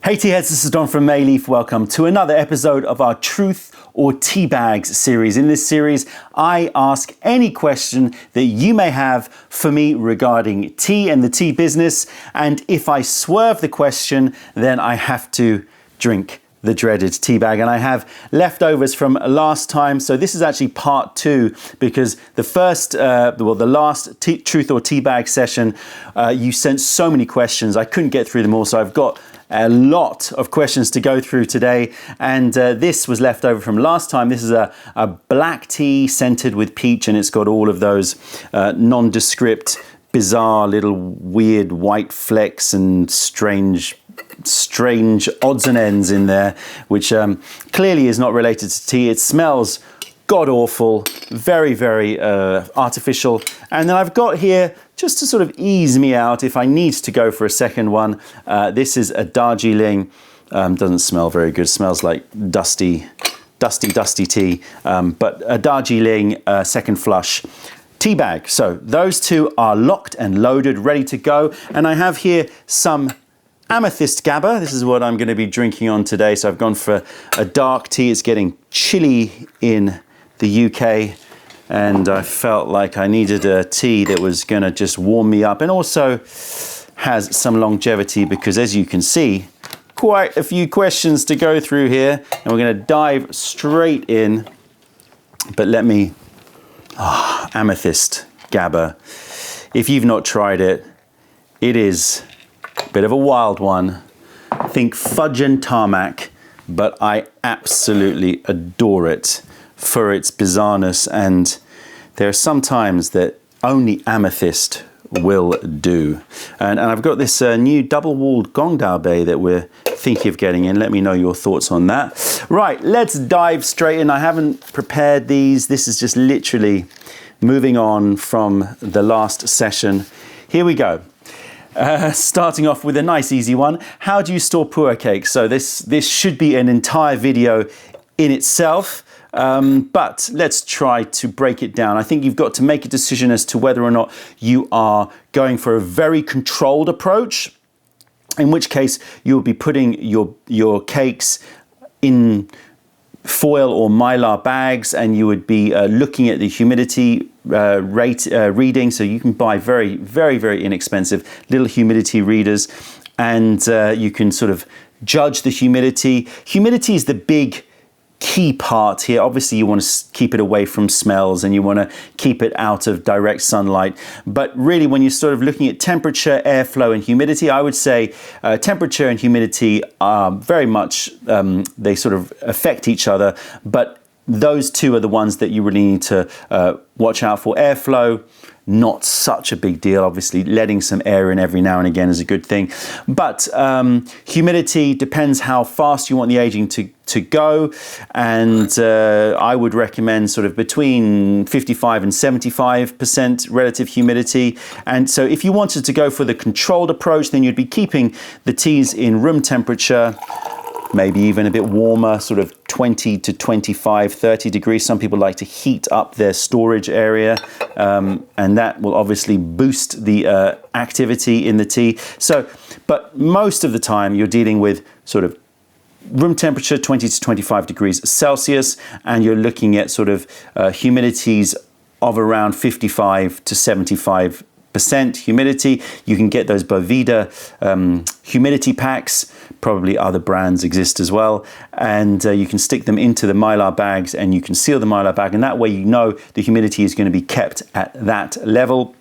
Hey tea heads, this is Don from Mayleaf. Welcome to another episode of our Truth or Teabags series. In this series, I ask any question that you may have for me regarding tea and the tea business. And if I swerve the question, then I have to drink the dreaded tea bag. And I have leftovers from last time. So this is actually part two, because the last Truth or Teabag session, you sent so many questions. I couldn't get through them all. So I've got a lot of questions to go through today, and this was left over from last time. This is a black tea scented with peach, and it's got all of those nondescript, bizarre little weird white flecks and strange odds and ends in there, which clearly is not related to tea. It smells god awful, very, very artificial. And then I've got here, just to sort of ease me out if I need to go for a second one, this is a Darjeeling. Doesn't smell very good, smells like dusty tea, but a Darjeeling second flush tea bag. So those two are locked and loaded, ready to go. And I have here some amethyst gabba. This is what I'm going to be drinking on today. So I've gone for a dark tea. It's getting chilly in the UK, and I felt like I needed a tea that was going to just warm me up and also has some longevity, because as you can see, quite a few questions to go through here, and we're going to dive straight in. But let me, amethyst gabba. If you've not tried it, it is a bit of a wild one. Think fudge and tarmac, but I absolutely adore it for its bizarreness, and there are some times that only amethyst will do. And I've got this new double-walled Gongdao Bay that we're thinking of getting in. Let me know your thoughts on that. Right, let's dive straight in. I haven't prepared these. This is just literally moving on from the last session. Here we go. Starting off with a nice easy one. How do you store pu'er cakes? So this should be an entire video in itself. But let's try to break it down. I think you've got to make a decision as to whether or not you are going for a very controlled approach, in which case you'll be putting your cakes in foil or mylar bags, and you would be looking at the humidity reading. So you can buy very, very, very inexpensive little humidity readers, and you can sort of judge the humidity. Humidity is the big key part here. Obviously you want to keep it away from smells, and you want to keep it out of direct sunlight. But really, when you're sort of looking at temperature, airflow and humidity, I would say temperature and humidity are very much, they sort of affect each other, but those two are the ones that you really need to watch out for. Airflow, not such a big deal. Obviously, letting some air in every now and again is a good thing. But humidity depends how fast you want the aging to go. And I would recommend sort of between 55 and 75% relative humidity. And so if you wanted to go for the controlled approach, then you'd be keeping the teas in room temperature, maybe even a bit warmer, sort of 20 to 25, 30 degrees. Some people like to heat up their storage area, and that will obviously boost the activity in the tea. So, but most of the time you're dealing with sort of room temperature, 20 to 25 degrees Celsius, and you're looking at sort of humidities of around 55 to 75% humidity. You can get those Boveda humidity packs. Probably other brands exist as well, and you can stick them into the mylar bags, and you can seal the mylar bag, and that way you know the humidity is going to be kept at that level.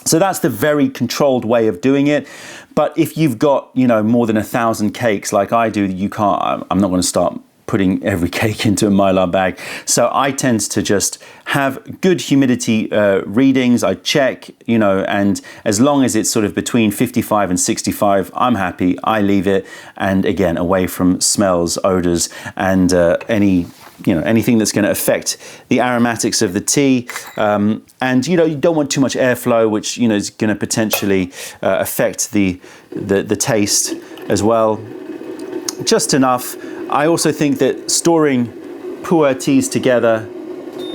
So that's the very controlled way of doing it. But if you've got, more than 1,000 cakes like I do, you can't. I'm not going to start putting every cake into a mylar bag. So I tend to just have good humidity readings. I check, and as long as it's sort of between 55 and 65, I'm happy. I leave it, and again, away from smells, odors, and anything that's going to affect the aromatics of the tea. And you don't want too much airflow, which is going to potentially affect the taste as well. Just enough. I also think that storing pu'er teas together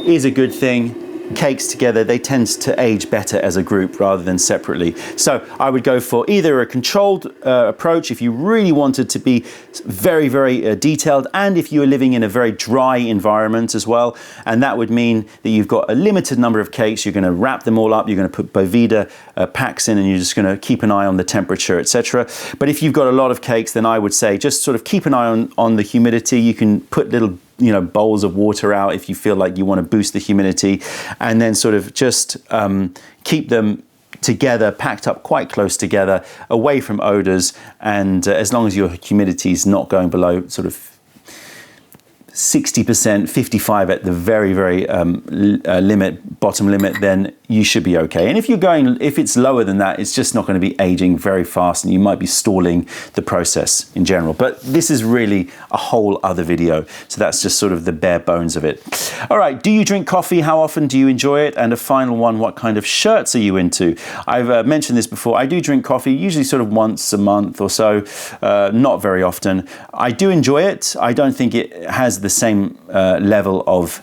is a good thing. cakes together, they tend to age better as a group rather than separately. So I would go for either a controlled approach if you really wanted to be very, very detailed, and if you are living in a very dry environment as well. And that would mean that you've got a limited number of cakes. You're going to wrap them all up. You're going to put Boveda packs in, and you're just going to keep an eye on the temperature, etc. But if you've got a lot of cakes, then I would say just sort of keep an eye on the humidity. You can put little bowls of water out if you feel like you want to boost the humidity, and then sort of just keep them together, packed up quite close together, away from odors, and as long as your humidity is not going below sort of 60%, 55 at the very, very bottom limit, then you should be okay. And if it's lower than that, it's just not going to be aging very fast, and you might be stalling the process in general. But this is really a whole other video. So that's just sort of the bare bones of it. All right, do you drink coffee? How often do you enjoy it? And a final one, what kind of shirts are you into? I've mentioned this before. I do drink coffee, usually sort of once a month or so, not very often. I do enjoy it. I don't think it has the same level of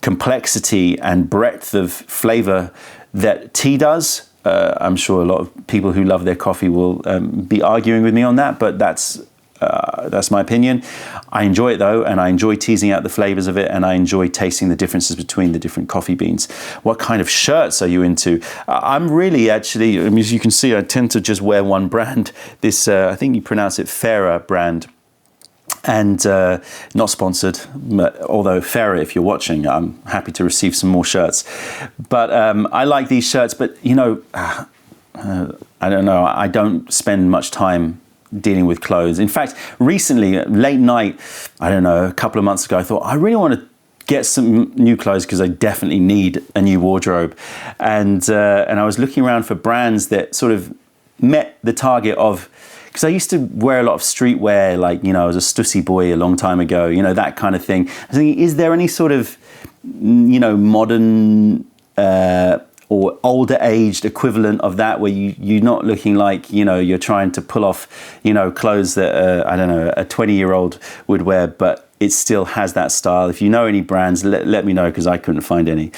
complexity and breadth of flavor that tea does. I'm sure a lot of people who love their coffee will be arguing with me on that, but that's my opinion. I enjoy it though, and I enjoy teasing out the flavors of it, and I enjoy tasting the differences between the different coffee beans. What kind of shirts are you into? I'm really actually, as you can see, I tend to just wear one brand. This, I think you pronounce it Fairer brand. And not sponsored, although Farah, if you're watching, I'm happy to receive some more shirts. But I like these shirts, but I don't know, I don't spend much time dealing with clothes. In fact, recently, late night, I don't know, a couple of months ago, I thought, I really want to get some new clothes because I definitely need a new wardrobe. And I was looking around for brands that sort of met the target of, because I used to wear a lot of streetwear, like, I was a Stussy boy a long time ago, that kind of thing. I was thinking, is there any sort of, modern or older aged equivalent of that where you're not looking like, you're trying to pull off, clothes that, I don't know, a 20-year-old would wear, but it still has that style. If you know any brands, let me know, because I couldn't find any.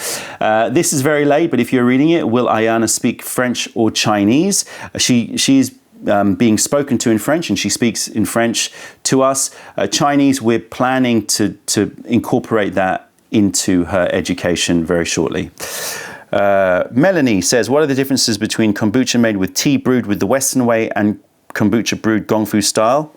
This is very late, but if you're reading it, will Ayana speak French or Chinese? She's being spoken to in French, and she speaks in French to us. Chinese, we're planning to incorporate that into her education very shortly. Melanie says, what are the differences between kombucha made with tea brewed with the Western way and kombucha brewed Gongfu style?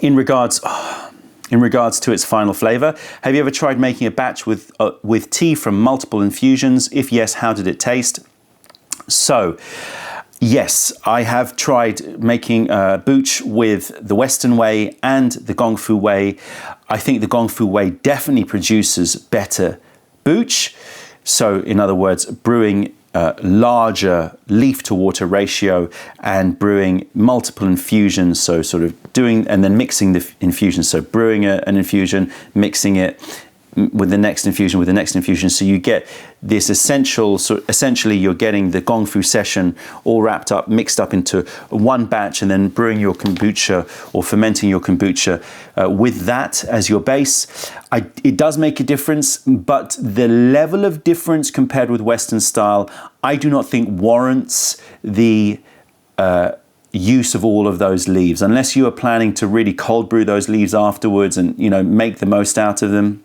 In regards to its final flavor, have you ever tried making a batch with tea from multiple infusions? If yes, how did it taste? So, yes, I have tried making booch with the Western way and the Gongfu way. I think the Gongfu way definitely produces better booch. So, in other words, brewing larger leaf to water ratio and brewing multiple infusions. So, sort of doing and then mixing the infusions. So, brewing an infusion, mixing it with the next infusion, with the next infusion. So you get this essentially you're getting the Gongfu session all wrapped up, mixed up into one batch, and then brewing your kombucha or fermenting your kombucha with that as your base. It does make a difference, but the level of difference compared with Western style, I do not think warrants the use of all of those leaves, unless you are planning to really cold brew those leaves afterwards and make the most out of them.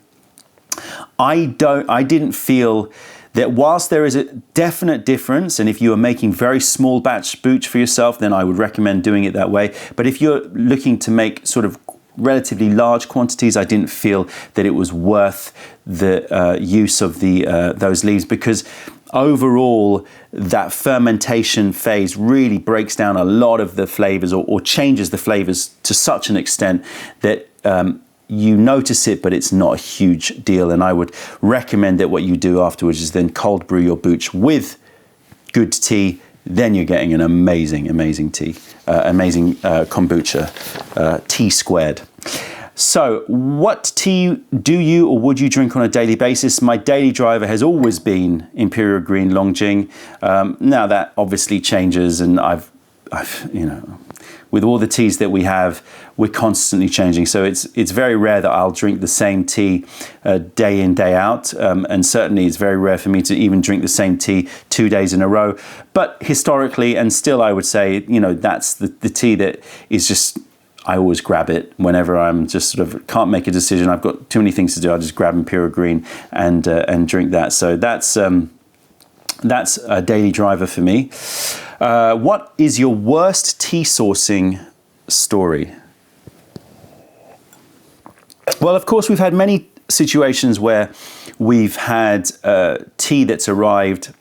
I didn't feel that whilst there is a definite difference, and if you are making very small batch booch for yourself, then I would recommend doing it that way. But if you're looking to make sort of relatively large quantities, I didn't feel that it was worth the use of those leaves, because overall that fermentation phase really breaks down a lot of the flavors or changes the flavors to such an extent that you notice it, but it's not a huge deal. And I would recommend that what you do afterwards is then cold brew your booch with good tea. Then you're getting an amazing tea, amazing kombucha, tea squared. So what tea do you or would you drink on a daily basis? My daily driver has always been Imperial Green Longjing. Now that obviously changes, and I've with all the teas that we have, we're constantly changing. So it's very rare that I'll drink the same tea day in, day out. And certainly it's very rare for me to even drink the same tea 2 days in a row. But historically, and still I would say, you know, that's the tea that is just, I always grab it whenever I'm just sort of can't make a decision. I've got too many things to do. I'll just grab Imperial Green and drink that. So that's a daily driver for me. What is your worst tea sourcing story? Well, of course, we've had many situations where we've had tea that's arrived.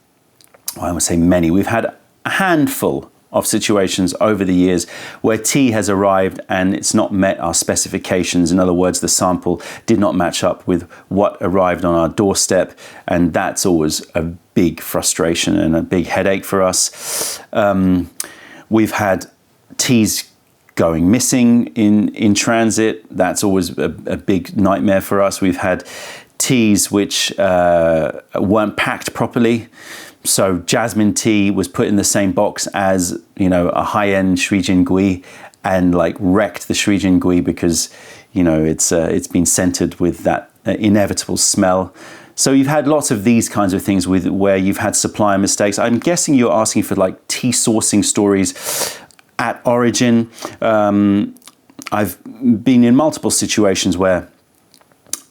Well, I would say many. We've had a handful of situations over the years where tea has arrived and it's not met our specifications. In other words, the sample did not match up with what arrived on our doorstep, and that's always a big frustration and a big headache for us. We've had teas going missing in transit. That's always a big nightmare for us. We've had teas which weren't packed properly. So jasmine tea was put in the same box as, you know, a high-end Sri Jingui and like wrecked the Sri Jingui because, you know, it's been scented with that inevitable smell. So you've had lots of these kinds of things where you've had supplier mistakes. I'm guessing you're asking for like tea sourcing stories at origin. I've been in multiple situations where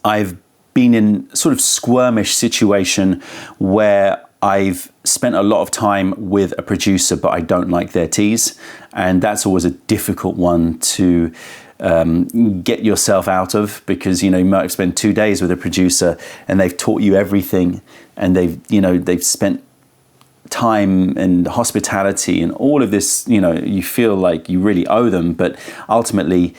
I've been in sort of squirmish situation where I've spent a lot of time with a producer, but I don't like their teas. And that's always a difficult one to get yourself out of, because, you know, you might spend 2 days with a producer and they've taught you everything, and they've spent time and hospitality and all of this, you know, you feel like you really owe them, but ultimately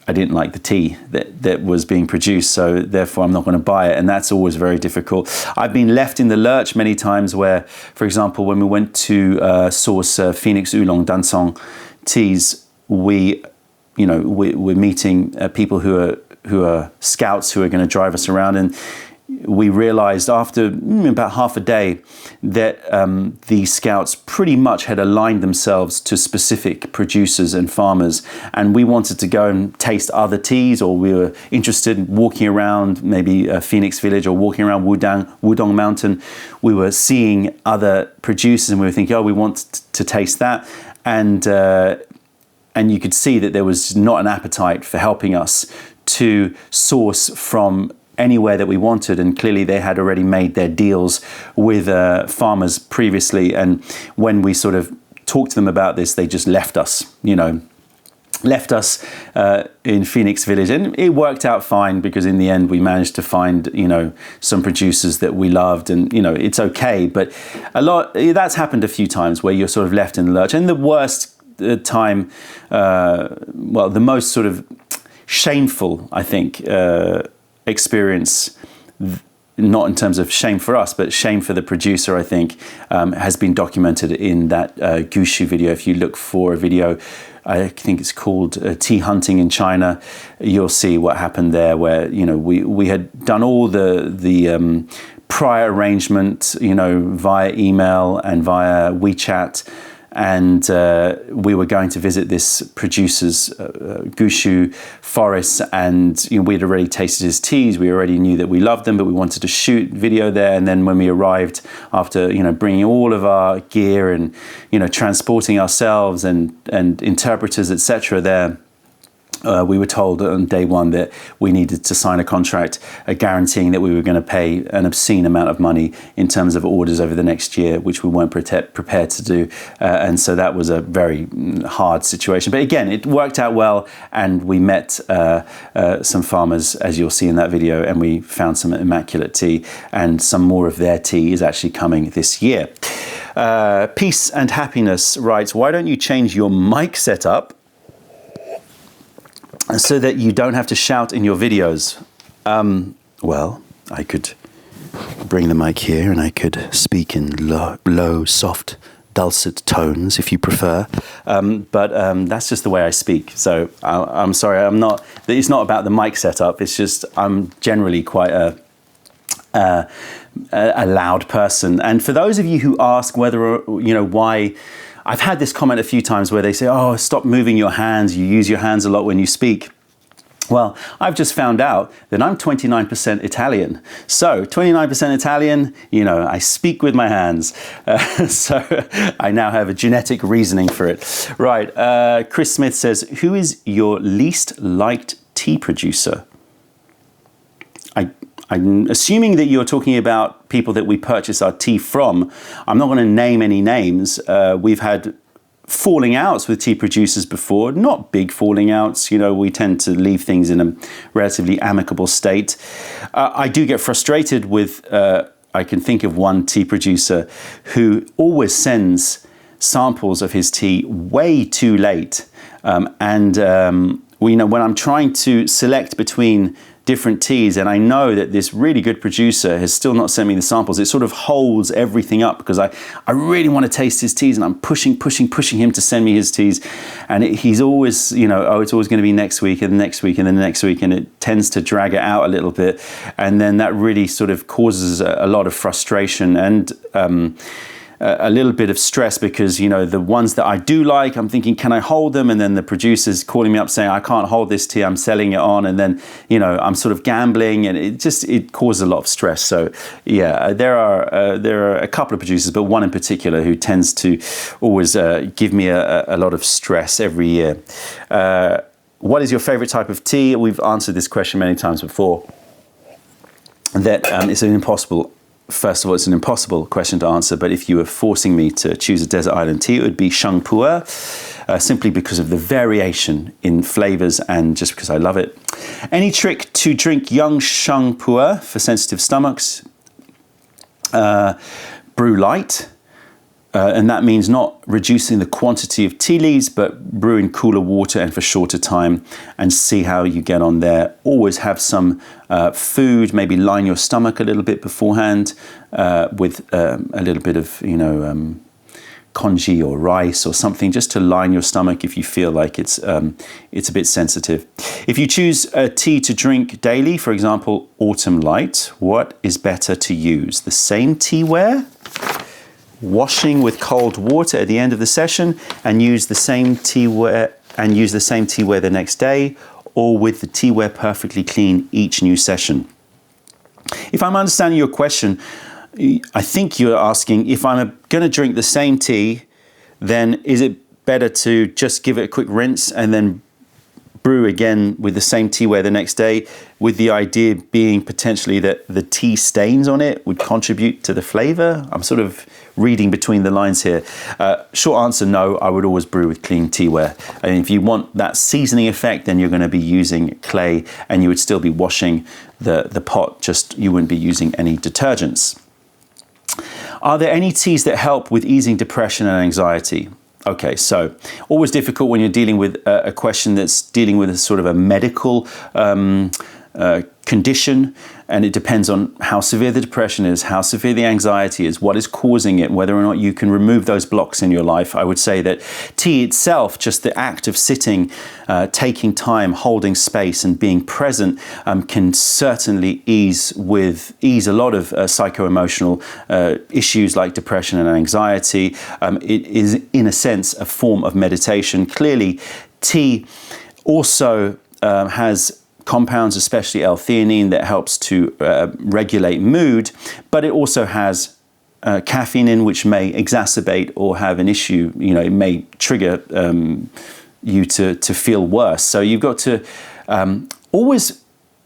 I didn't like the tea that was being produced, so therefore I'm not going to buy it, and that's always very difficult. I've been left in the lurch many times where, for example, when we went to source Phoenix Oolong Dansong teas, we're meeting people who are scouts who are going to drive us around, and we realized after about half a day that these scouts pretty much had aligned themselves to specific producers and farmers, and we wanted to go and taste other teas, or we were interested in walking around maybe Phoenix Village or walking around Wudong Mountain. We were seeing other producers and we were thinking, oh, we want to taste that, and you could see that there was not an appetite for helping us to source from anywhere that we wanted, and clearly they had already made their deals with farmers previously, and when we sort of talked to them about this, they just left us in Phoenix Village, and it worked out fine because in the end we managed to find, you know, some producers that we loved, and, you know, it's okay. But that's happened a few times where you're sort of left in the lurch. And the worst time, the most sort of shameful, I think, experience, not in terms of shame for us, but shame for the producer, I think, has been documented in that Gushu video. If you look for a video, I think it's called Tea Hunting in China, you'll see what happened there, where, you know, we had done all the prior arrangement, you know, via email and via WeChat, and we were going to visit this producer's Gushu forest, and, you know, we'd already tasted his teas. We already knew that we loved them, but we wanted to shoot video there. And then when we arrived, after, you know, bringing all of our gear and, you know, transporting ourselves and interpreters, etc., there, we were told on day one that we needed to sign a contract guaranteeing that we were going to pay an obscene amount of money in terms of orders over the next year, which we weren't prepared to do. And so that was a very hard situation. But again, it worked out well, and we met some farmers, as you'll see in that video, and we found some immaculate tea, and some more of their tea is actually coming this year. Peace and Happiness writes, why don't you change your mic setup so that you don't have to shout in your videos? Well, I could bring the mic here and I could speak in low, soft, dulcet tones if you prefer. But that's just the way I speak. So I'm sorry, it's not about the mic setup. It's just I'm generally quite a loud person. And for those of you who ask whether, you know, why I've had this comment a few times where they say, oh, stop moving your hands. You use your hands a lot when you speak. Well, I've just found out that I'm 29% Italian. So 29% Italian, you know, I speak with my hands. So I now have a genetic reasoning for it. Right, Chris Smith says, who is your least liked tea producer? I'm assuming that you're talking about people that we purchase our tea from. I'm not going to name any names. We've had falling outs with tea producers before, not big falling outs. You know, we tend to leave things in a relatively amicable state. I do get frustrated with, I can think of one tea producer who always sends samples of his tea way too late. You know, when I'm trying to select between different teas, and I know that this really good producer has still not sent me the samples, it sort of holds everything up because I really want to taste his teas, and I'm pushing him to send me his teas, and he's always, you know, oh, it's always going to be next week and the next week and then the next week, and it tends to drag it out a little bit, and then that really sort of causes a lot of frustration and a little bit of stress, because, you know, the ones that I do like, I'm thinking, can I hold them? And then the producer's calling me up saying, I can't hold this tea, I'm selling it on. And then, you know, I'm sort of gambling, and it causes a lot of stress. So yeah, there are a couple of producers, but one in particular who tends to always give me a lot of stress every year. What is your favorite type of tea? We've answered this question many times before. That First of all, it's an impossible question to answer, but if you were forcing me to choose a desert island tea, it would be Shang Pu'er, simply because of the variation in flavors and just because I love it. Any trick to drink young Shang Pu'er for sensitive stomachs? Brew light. And that means not reducing the quantity of tea leaves, but brew in cooler water and for shorter time, and see how you get on there. Always have some food, maybe line your stomach a little bit beforehand with a little bit of, you know, congee or rice or something, just to line your stomach if you feel like it's a bit sensitive. If you choose a tea to drink daily, for example, autumn light, what is better to use? The same TEAWARE? Washing with cold water at the end of the session and use the same TEAWARE the next day, or with the TEAWARE perfectly clean each new session? If I'm understanding your question, I think you're asking, if I'm going to drink the same tea, then is it better to just give it a quick rinse and then brew again with the same TEAWARE the next day, with the idea being potentially that the tea stains on it would contribute to the flavor? I'm sort of reading between the lines here. Short answer, no, I would always brew with clean TEAWARE. And if you want that seasoning effect, then you're going to be using clay, and you would still be washing the pot, just you wouldn't be using any detergents. Are there any teas that help with easing depression and anxiety? Okay, so always difficult when you're dealing with a question that's dealing with a sort of a medical condition, and it depends on how severe the depression is, how severe the anxiety is, what is causing it, whether or not you can remove those blocks in your life. I would say that tea itself, just the act of sitting, taking time, holding space and being present, can certainly ease a lot of psycho-emotional issues like depression and anxiety. It is, in a sense, a form of meditation. Clearly, tea also has compounds, especially L-theanine, that helps to regulate mood, but it also has caffeine in, which may exacerbate or have an issue. You know, it may trigger you to feel worse. So you've got to always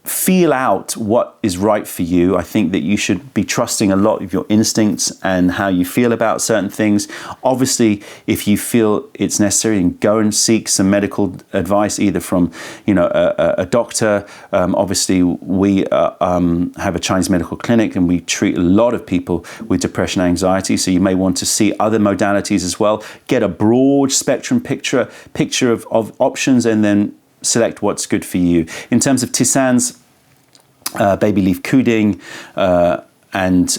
feel out what is right for you. I think that you should be trusting a lot of your instincts and how you feel about certain things. Obviously, if you feel it's necessary, go and seek some medical advice, either from, you know, a doctor. Obviously, we have a Chinese medical clinic, and we treat a lot of people with depression and anxiety. So you may want to see other modalities as well. Get a broad spectrum picture of options, and then select what's good for you. In terms of tisanes, baby leaf kuding and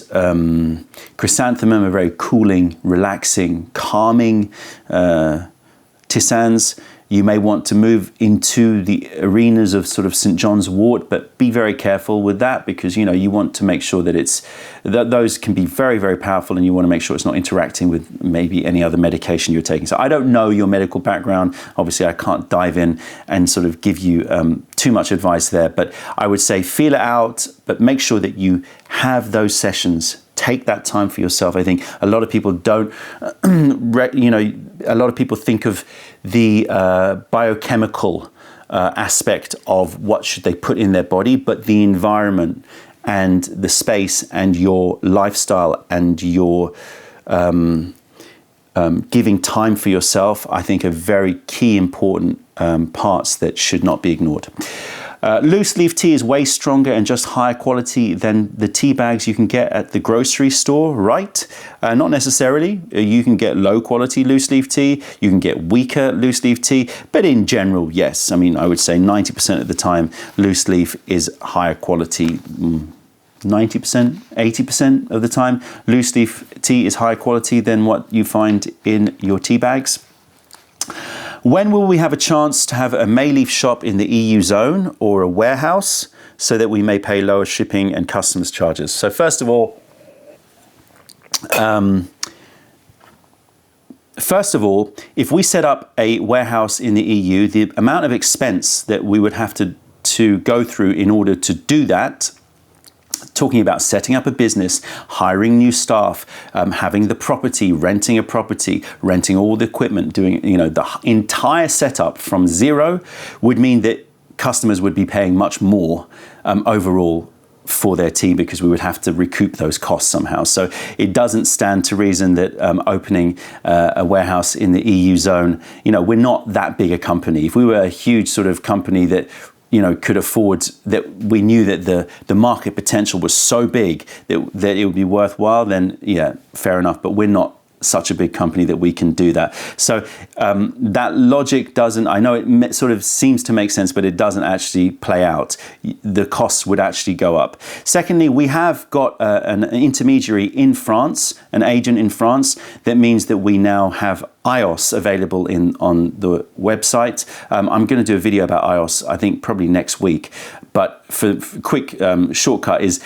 chrysanthemum are very cooling, relaxing, calming tisanes. You may want to move into the arenas of sort of St. John's wort, but be very careful with that because, you know, you want to make sure that those can be very, very powerful and you want to make sure it's not interacting with maybe any other medication you're taking. So I don't know your medical background. Obviously, I can't dive in and sort of give you too much advice there, but I would say feel it out, but make sure that you have those sessions. Take that time for yourself. I think a lot of people don't, you know, a lot of people think of the biochemical aspect of what should they put in their body, but the environment and the space and your lifestyle and your giving time for yourself, I think are very key important parts that should not be ignored. Loose leaf tea is way stronger and just higher quality than the tea bags you can get at the grocery store, right? Not necessarily. You can get low quality loose leaf tea, you can get weaker loose leaf tea, but in general, yes. I mean, I would say 90% of the time, loose leaf is higher quality. 90%, 80% of the time, loose leaf tea is higher quality than what you find in your tea bags. When will we have a chance to have a Mayleaf shop in the EU zone or a warehouse so that we may pay lower shipping and customs charges? So first of all, if we set up a warehouse in the EU, the amount of expense that we would have to go through in order to do that, talking about setting up a business, hiring new staff, having the property, renting a property, renting all the equipment, doing, you know, the entire setup from zero would mean that customers would be paying much more overall for their tea because we would have to recoup those costs somehow. So it doesn't stand to reason that opening a warehouse in the EU zone, you know, we're not that big a company. If we were a huge sort of company that, you know, could afford, that we knew that the market potential was so big that it would be worthwhile, then yeah, fair enough. But we're not such a big company that we can do that. So that logic doesn't, I know it sort of seems to make sense, but it doesn't actually play out. The costs would actually go up. Secondly, we have got an intermediary in France, an agent in France. That means that we now have iOS available on the website. I'm going to do a video about iOS, I think probably next week. But for quick shortcut is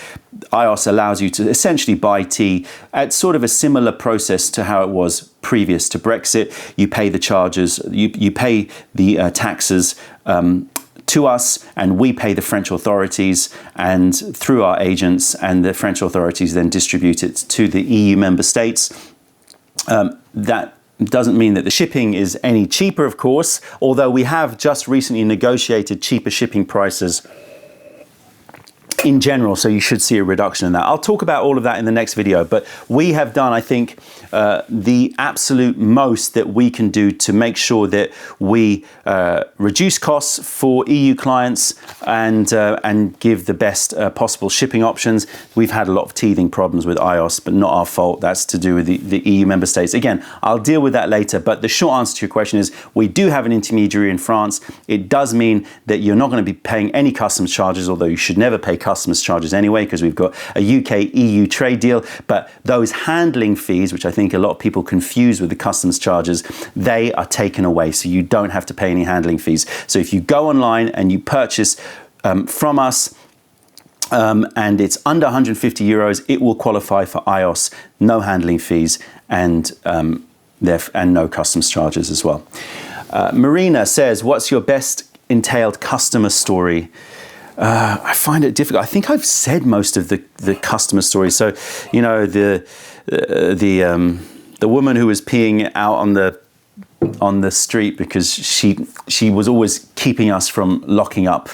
iOS allows you to essentially buy tea at sort of a similar process to how it was previous to Brexit. You pay the charges, you pay the taxes to us, and we pay the French authorities and through our agents, and the French authorities then distribute it to the EU member states. That doesn't mean that the shipping is any cheaper, of course, although we have just recently negotiated cheaper shipping prices in general, so you should see a reduction in that. I'll talk about all of that in the next video, but we have done, I think, the absolute most that we can do to make sure that we reduce costs for EU clients and give the best possible shipping options. We've had a lot of teething problems with iOS, but not our fault. That's to do with the EU member states. Again, I'll deal with that later, but the short answer to your question is we do have an intermediary in France. It does mean that you're not going to be paying any customs charges, although you should never pay customs charges anyway, because we've got a UK-EU trade deal. But those handling fees, which I think a lot of people confuse with the customs charges, they are taken away, so you don't have to pay any handling fees. So if you go online and you purchase from us, and it's under 150 euros, it will qualify for iOS, no handling fees, and no customs charges as well. Marina says, what's your best entailed customer story? I find it difficult. I think I've said most of the customer stories. So, you know, the woman who was peeing out on the street because she was always keeping us from locking up,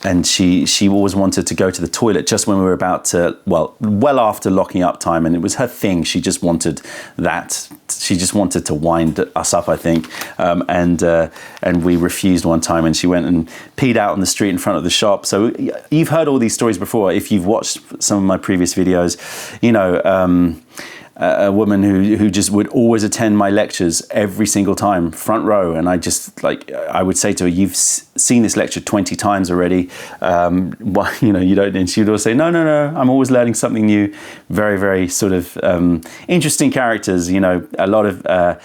and she always wanted to go to the toilet just when we were about to, well after locking up time, and it was her thing. She just wanted that. She just wanted to wind us up, I think, and we refused one time, and she went and peed out on the street in front of the shop. So you've heard all these stories before if you've watched some of my previous videos. You know, a woman who just would always attend my lectures every single time, front row, and I would say to her, "You've seen this lecture 20 times already. Why, you know, you don't?" And she would always say, "No, I'm always learning something new." Very, very sort of interesting characters. You know, a lot of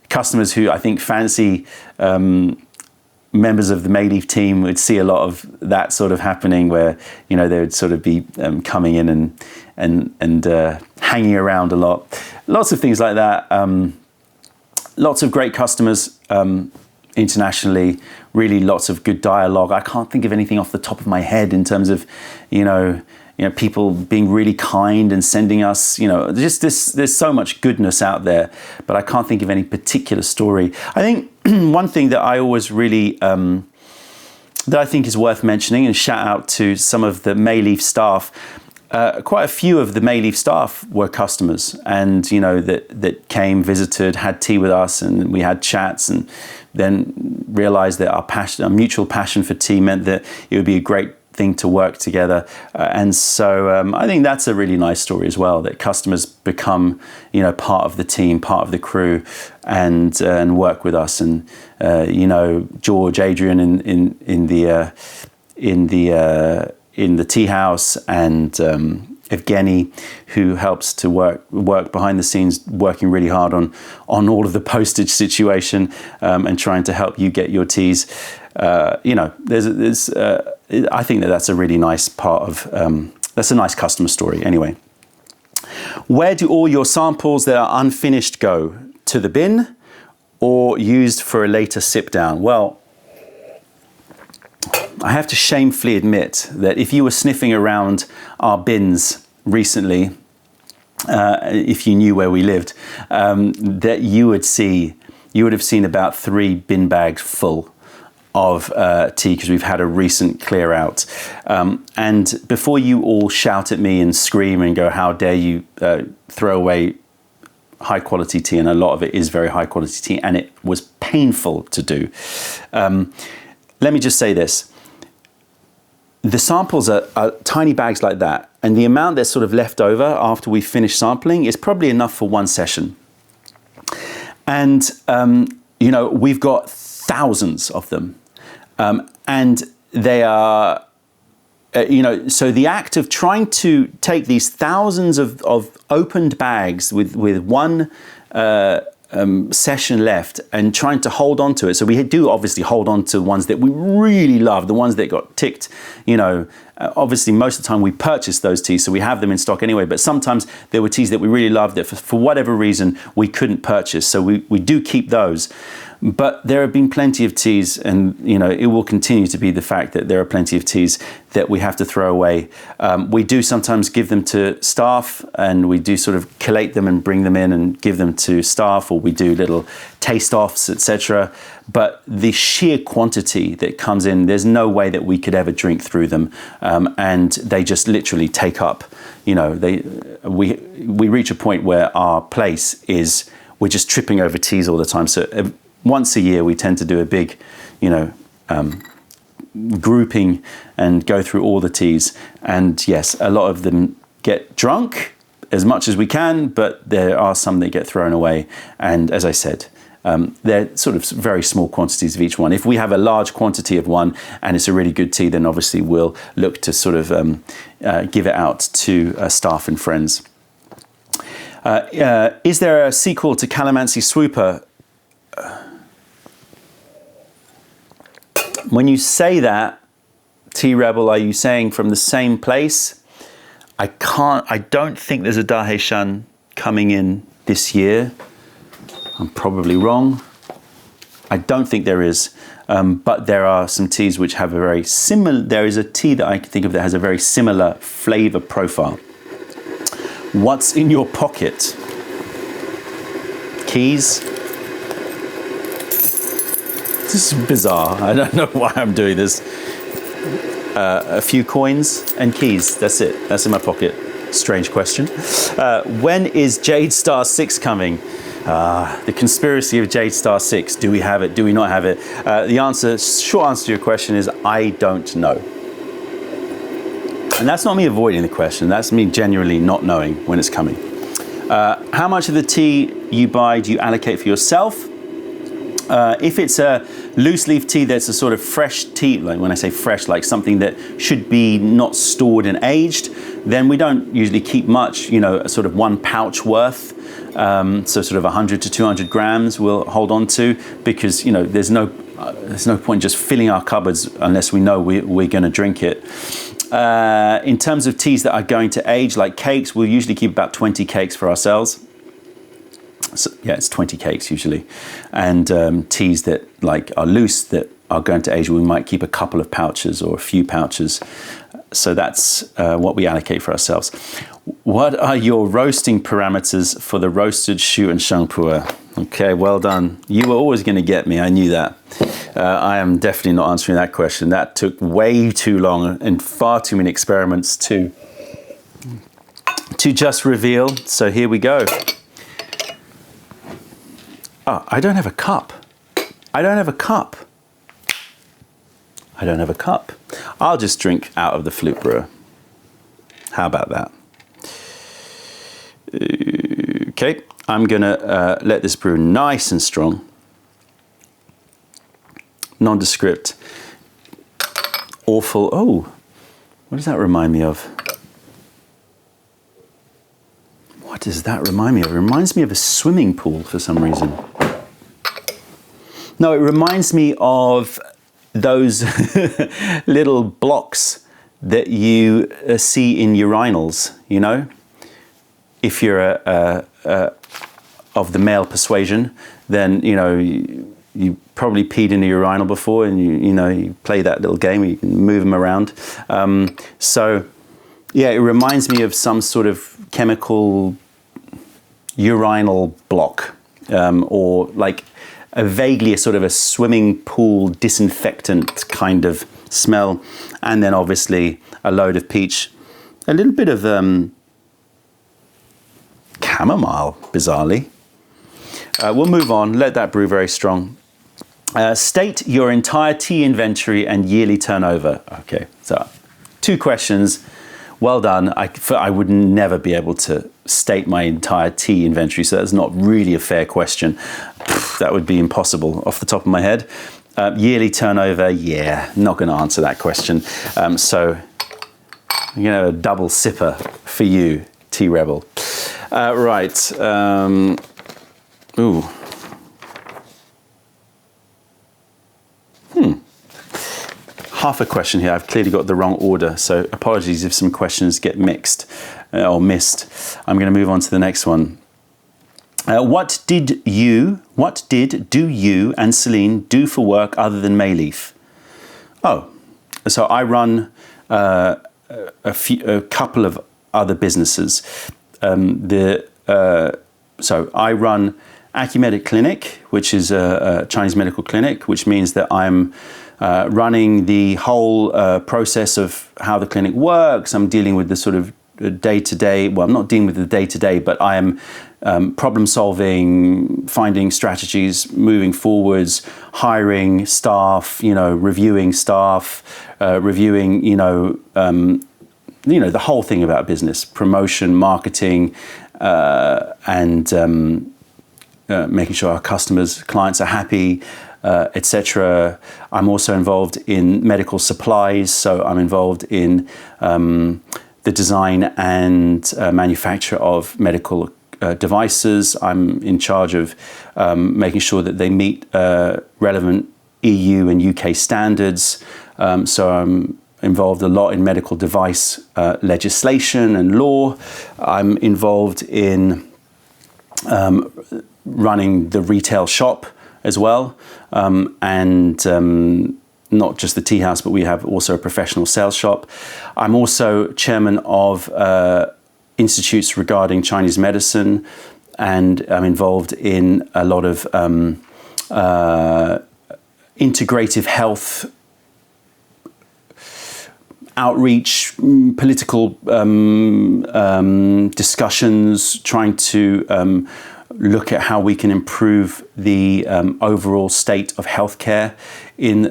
customers who I think fancy members of the Mayleaf team would see a lot of that sort of happening, where they would sort of be coming in and hanging around a lot. Lots of things like that. Lots of great customers internationally. Really, lots of good dialogue. I can't think of anything off the top of my head in terms of people being really kind and sending us, just this. There's so much goodness out there, but I can't think of any particular story. I think one thing that I always really, that I think is worth mentioning, and shout out to some of the Mayleaf staff. Quite a few of the Mayleaf staff were customers, and that came, visited, had tea with us, and we had chats, and then realised that our mutual passion for tea meant that it would be a great thing to work together. And so I think that's a really nice story as well, that customers become part of the team, part of the crew, and work with us. And George, Adrian in the tea house, and Evgeny, who helps to work behind the scenes, working really hard on all of the postage situation, and trying to help you get your teas. I think that's a really nice part of, that's a nice customer story. Anyway, where do all your samples that are unfinished go? To the bin or used for a later sip down? Well, I have to shamefully admit that if you were sniffing around our bins recently, if you knew where we lived, that you would have seen about 3 bin bags full of tea, because we've had a recent clear out. And before you all shout at me and scream and go, how dare you throw away high quality tea, and a lot of it is very high quality tea, and it was painful to do. Let me just say this. The samples are tiny bags like that, and the amount that's sort of left over after we finish sampling is probably enough for 1 session. And, we've got thousands of them. And they are, so the act of trying to take these thousands of opened bags with one session left and trying to hold on to it. So we do obviously hold on to ones that we really love, the ones that got ticked, obviously most of the time we purchased those teas, so we have them in stock anyway, but sometimes there were teas that we really loved that for whatever reason we couldn't purchase, so we do keep those. But there have been plenty of teas, and it will continue to be the fact that there are plenty of teas that we have to throw away. We do sometimes give them to staff, and we do sort of collate them and bring them in and give them to staff, or we do little taste-offs, etc. But the sheer quantity that comes in, there's no way that we could ever drink through them, and they just literally take up. We reach a point where our place is, we're just tripping over teas all the time. So once a year, we tend to do a big, grouping and go through all the teas. And yes, a lot of them get drunk as much as we can, but there are some that get thrown away. And as I said, they're sort of very small quantities of each one. If we have a large quantity of one and it's a really good tea, then obviously we'll look to sort of give it out to staff and friends. Is there a sequel to Calamansi Swooper? When you say that, Tea Rebel, are you saying from the same place? I don't think there's a Dahe Shan coming in this year. I'm probably wrong. I don't think there is, but there are some teas which have a very similar, there is a tea that I can think of that has a very similar flavor profile. What's in your pocket? Keys? This is bizarre. I don't know why I'm doing this. A few coins and keys. That's it. That's in my pocket. Strange question. When is Jade Star 6 coming? The conspiracy of Jade Star 6. Do we have it? Do we not have it? The short answer to your question is I don't know. And that's not me avoiding the question. That's me genuinely not knowing when it's coming. How much of the tea you buy do you allocate for yourself? If it's a loose leaf tea that's a sort of fresh tea, like when I say fresh, like something that should be not stored and aged, then we don't usually keep much, you know, a sort of 1 pouch worth. So sort of 100 to 200 grams we'll hold on to, because, you know, there's no point just filling our cupboards unless we know we're going to drink it. In terms of teas that are going to age, like cakes, we'll usually keep about 20 cakes for ourselves. So, yeah, it's 20 cakes usually. And teas that like are loose that are going to age, we might keep a couple of pouches or a few pouches. So that's what we allocate for ourselves. What are your roasting parameters for the roasted shu and shangpuer? Okay, well done. You were always going to get me, I knew that. I am definitely not answering that question. That took way too long and far too many experiments to just reveal. So here we go. Oh, I don't have a cup. I don't have a cup. I don't have a cup. I'll just drink out of the flute brewer. How about that? Okay, I'm gonna let this brew nice and strong. Nondescript. Awful. Oh, what does that remind me of? What does that remind me of? It reminds me of a swimming pool for some reason. No, it reminds me of those little blocks that you see in urinals, you know? If you're of the male persuasion, then, you know, you probably peed in a urinal before, and you play that little game where you can move them around. So, yeah, it reminds me of some sort of chemical urinal block, or like vaguely a sort of a swimming pool disinfectant kind of smell, and then obviously a load of peach, a little bit of chamomile, bizarrely. We'll move on, let that brew very strong. State your entire tea inventory and yearly turnover. Okay, so 2 questions. Well done. I would never be able to state my entire tea inventory, so that's not really a fair question. That would be impossible off the top of my head. Yearly turnover, yeah, not going to answer that question. So I'm going to have a double sipper for you, Tea Rebel. Right. Ooh. Half a question here. I've clearly got the wrong order, so apologies if some questions get mixed or missed. I'm going to move on to the next one. What did you and Celine do for work other than Mayleaf? Oh, so I run a couple of other businesses. So I run Acumedic Clinic, which is a Chinese medical clinic, which means that I'm running the whole process of how the clinic works. I'm dealing with the sort of day-to-day, well, I'm not dealing with the day-to-day, but I am problem solving, finding strategies, moving forwards, hiring staff, reviewing staff, reviewing, the whole thing about business, promotion, marketing, and making sure our clients are happy, etc. I'm also involved in medical supplies, so I'm involved in the design and manufacture of medical devices. I'm in charge of making sure that they meet relevant EU and UK standards. So I'm involved a lot in medical device legislation and law. I'm involved in running the retail shop as well, and not just the tea house, but we have also a professional sales shop. I'm also chairman of institutes regarding Chinese medicine, and I'm involved in a lot of integrative health outreach, political discussions, trying to look at how we can improve the overall state of healthcare in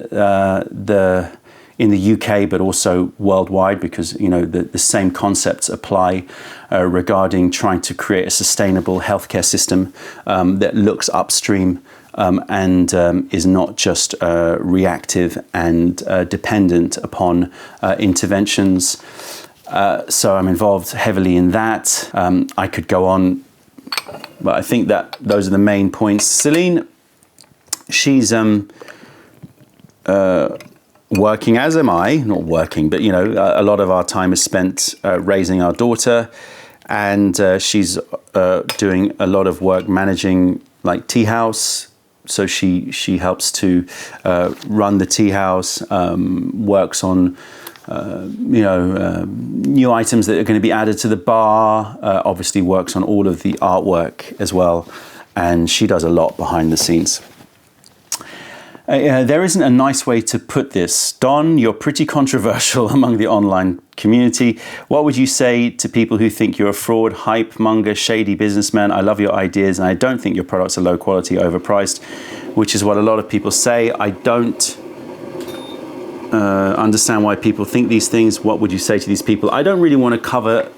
the UK, but also worldwide, because the same concepts apply regarding trying to create a sustainable healthcare system that looks upstream is not just reactive and dependent upon interventions. So I'm involved heavily in that. I could go on, but I think that those are the main points. Celine, she's working, as am I, not working, but a lot of our time is spent raising our daughter, and she's doing a lot of work managing like tea house. So she helps to run the tea house, works on new items that are going to be added to the bar, obviously works on all of the artwork as well, and she does a lot behind the scenes. There isn't a nice way to put this. Don, you're pretty controversial among the online community. What would you say to people who think you're a fraud, hype monger, shady businessman? I love your ideas, and I don't think your products are low quality, overpriced, which is what a lot of people say. I don't understand why people think these things. What would you say to these people? I don't really want to cover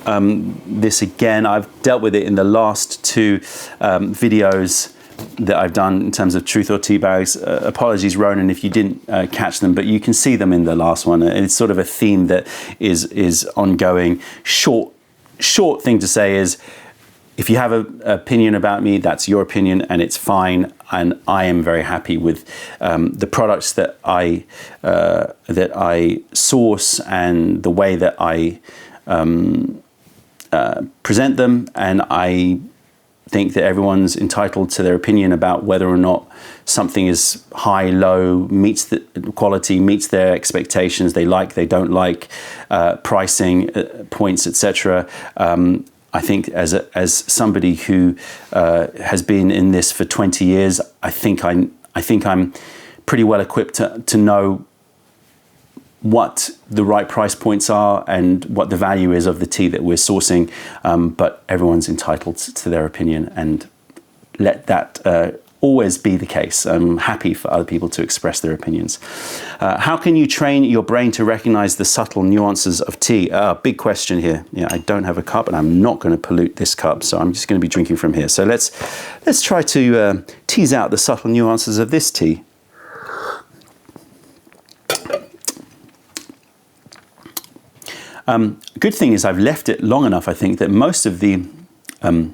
this again. I've dealt with it in the last two videos that I've done in terms of truth or tea bags. Apologies, Ronan, if you didn't catch them, but you can see them in the last one. It's sort of a theme that is ongoing. Short thing to say is, if you have an opinion about me, that's your opinion, and it's fine. And I am very happy with the products that I source and the way that I present them, and I think that everyone's entitled to their opinion about whether or not something is high, low, meets the quality, meets their expectations, they don't like, pricing points, etc. I think as somebody who has been in this for 20 years, I think I'm pretty well equipped to know what the right price points are and what the value is of the tea that we're sourcing, but everyone's entitled to their opinion, and let that always be the case. I'm happy for other people to express their opinions. How can you train your brain to recognize the subtle nuances of tea? Big question here. Yeah, I don't have a cup, and I'm not going to pollute this cup, so I'm just going to be drinking from here. So let's try to tease out the subtle nuances of this tea. Good thing is I've left it long enough, I think, that most of the, I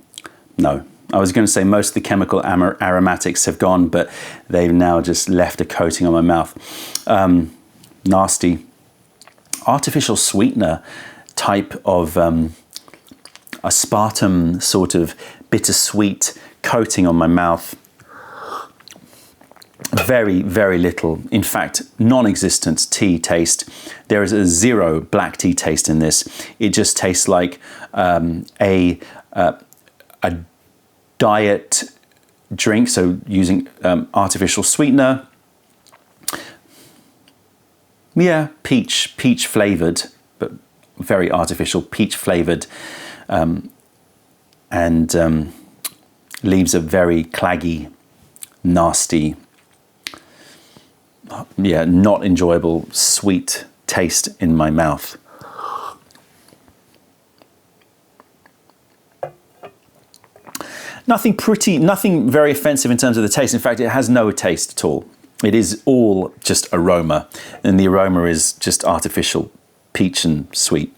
was going to say most of the chemical aromatics have gone, but they've now just left a coating on my mouth. Nasty. Artificial sweetener type of aspartame sort of bittersweet coating on my mouth. Very, very little, in fact, non-existent tea taste. There is a zero black tea taste in this. It just tastes like a diet drink, so using artificial sweetener. Yeah, peach flavored, but very artificial, peach flavored, and leaves a very claggy, nasty, not enjoyable, sweet taste in my mouth. Nothing very offensive in terms of the taste. In fact, it has no taste at all. It is all just aroma, and the aroma is just artificial peach and sweet.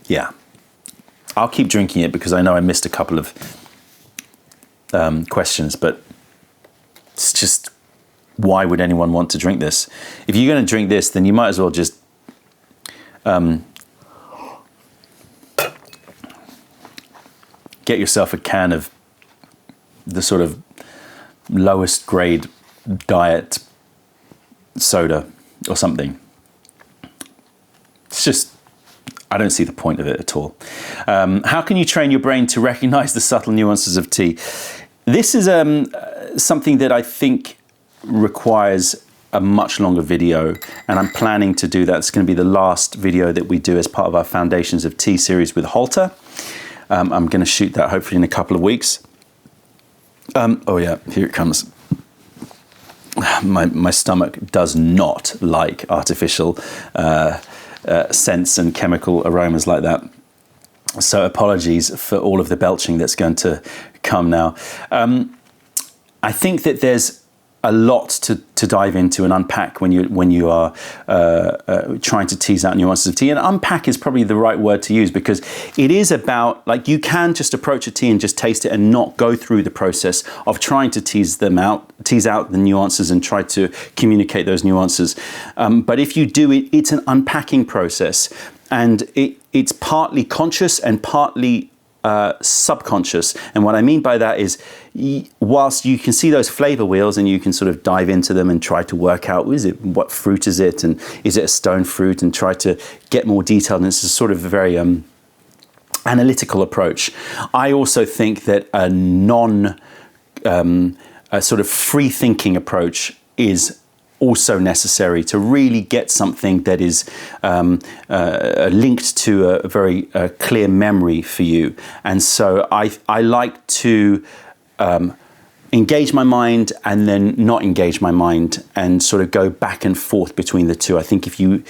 Yeah. I'll keep drinking it because I know I missed a couple of questions, but it's just, why would anyone want to drink this? If you're going to drink this, then you might as well just get yourself a can of the sort of lowest grade diet soda or something. It's just, I don't see the point of it at all. How can you train your brain to recognize the subtle nuances of tea? This is something that I think requires a much longer video, and I'm planning to do that. It's going to be the last video that we do as part of our Foundations of Tea series with Halter. I'm going to shoot that hopefully in a couple of weeks. Oh yeah, here it comes. My stomach does not like artificial scents and chemical aromas like that. So apologies for all of the belching that's going to come now. I think that there's a lot to dive into and unpack when you are trying to tease out nuances of tea. And unpack is probably the right word to use, because it is about, like, you can just approach a tea and just taste it and not go through the process of trying to tease out the nuances and try to communicate those nuances. But if you do it, it's an unpacking process, and it's partly conscious and partly subconscious. And what I mean by that is, whilst you can see those flavor wheels and you can sort of dive into them and try to work out, what fruit is it, and is it a stone fruit, and try to get more detailed. And it's a sort of a very analytical approach. I also think that a sort of free thinking approach is also necessary to really get something that is linked to a very clear memory for you. And so I like to engage my mind and then not engage my mind, and sort of go back and forth between the two. I think if you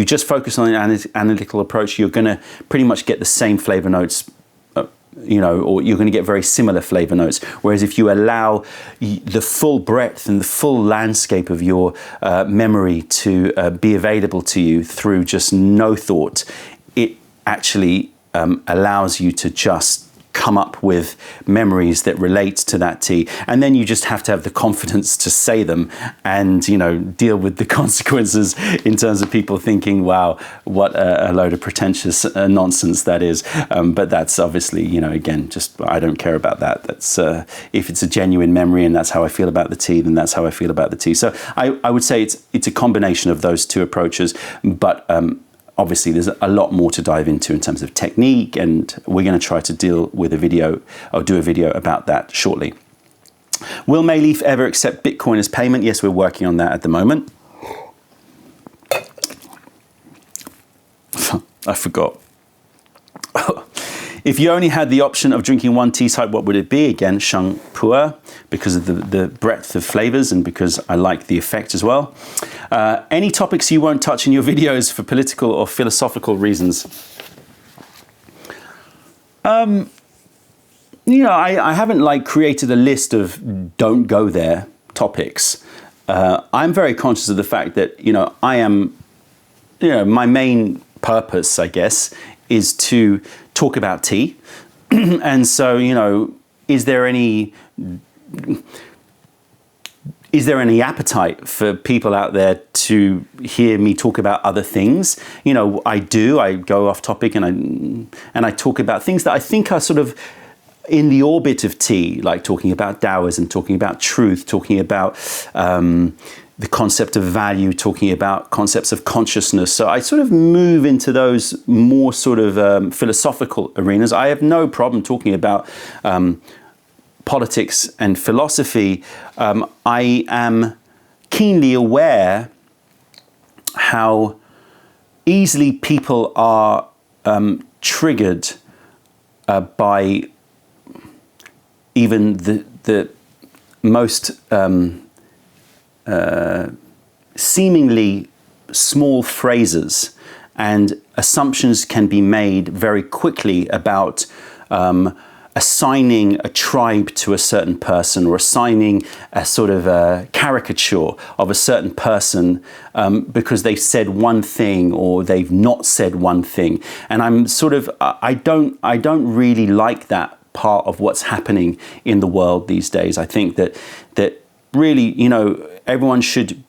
just focus on an analytical approach, you're going to pretty much get the same flavor notes, or you're going to get very similar flavor notes. Whereas if you allow the full breadth and the full landscape of your memory to be available to you through just no thought, it actually allows you to just come up with memories that relate to that tea. And then you just have to have the confidence to say them and, deal with the consequences in terms of people thinking, wow, what a load of pretentious nonsense that is. But that's obviously, again, just, I don't care about that. That's if it's a genuine memory and that's how I feel about the tea, then that's how I feel about the tea. So I would say it's a combination of those two approaches, but obviously, there's a lot more to dive into in terms of technique, and we're going to try to deal with do a video about that shortly. Will Mayleaf ever accept Bitcoin as payment? Yes, we're working on that at the moment. I forgot. If you only had the option of drinking one tea type, what would it be? Again, Sheng Pu'er, because of the breadth of flavors and because I like the effect as well. Any topics you won't touch in your videos for political or philosophical reasons? I haven't created a list of don't go there topics. I'm very conscious of the fact that, I am, my main purpose, I guess, is to talk about tea. And so, is there any appetite for people out there to hear me talk about other things? I go off topic and I talk about things that I think are sort of in the orbit of tea, like talking about Taoism, talking about truth, talking about the concept of value, talking about concepts of consciousness. So I sort of move into those more sort of philosophical arenas. I have no problem talking about politics and philosophy. I am keenly aware how easily people are triggered by even the most seemingly small phrases, and assumptions can be made very quickly about assigning a tribe to a certain person, or assigning a sort of a caricature of a certain person because they've said one thing or they've not said one thing. And I'm sort of, I don't really like that part of what's happening in the world these days. I think that really, everyone should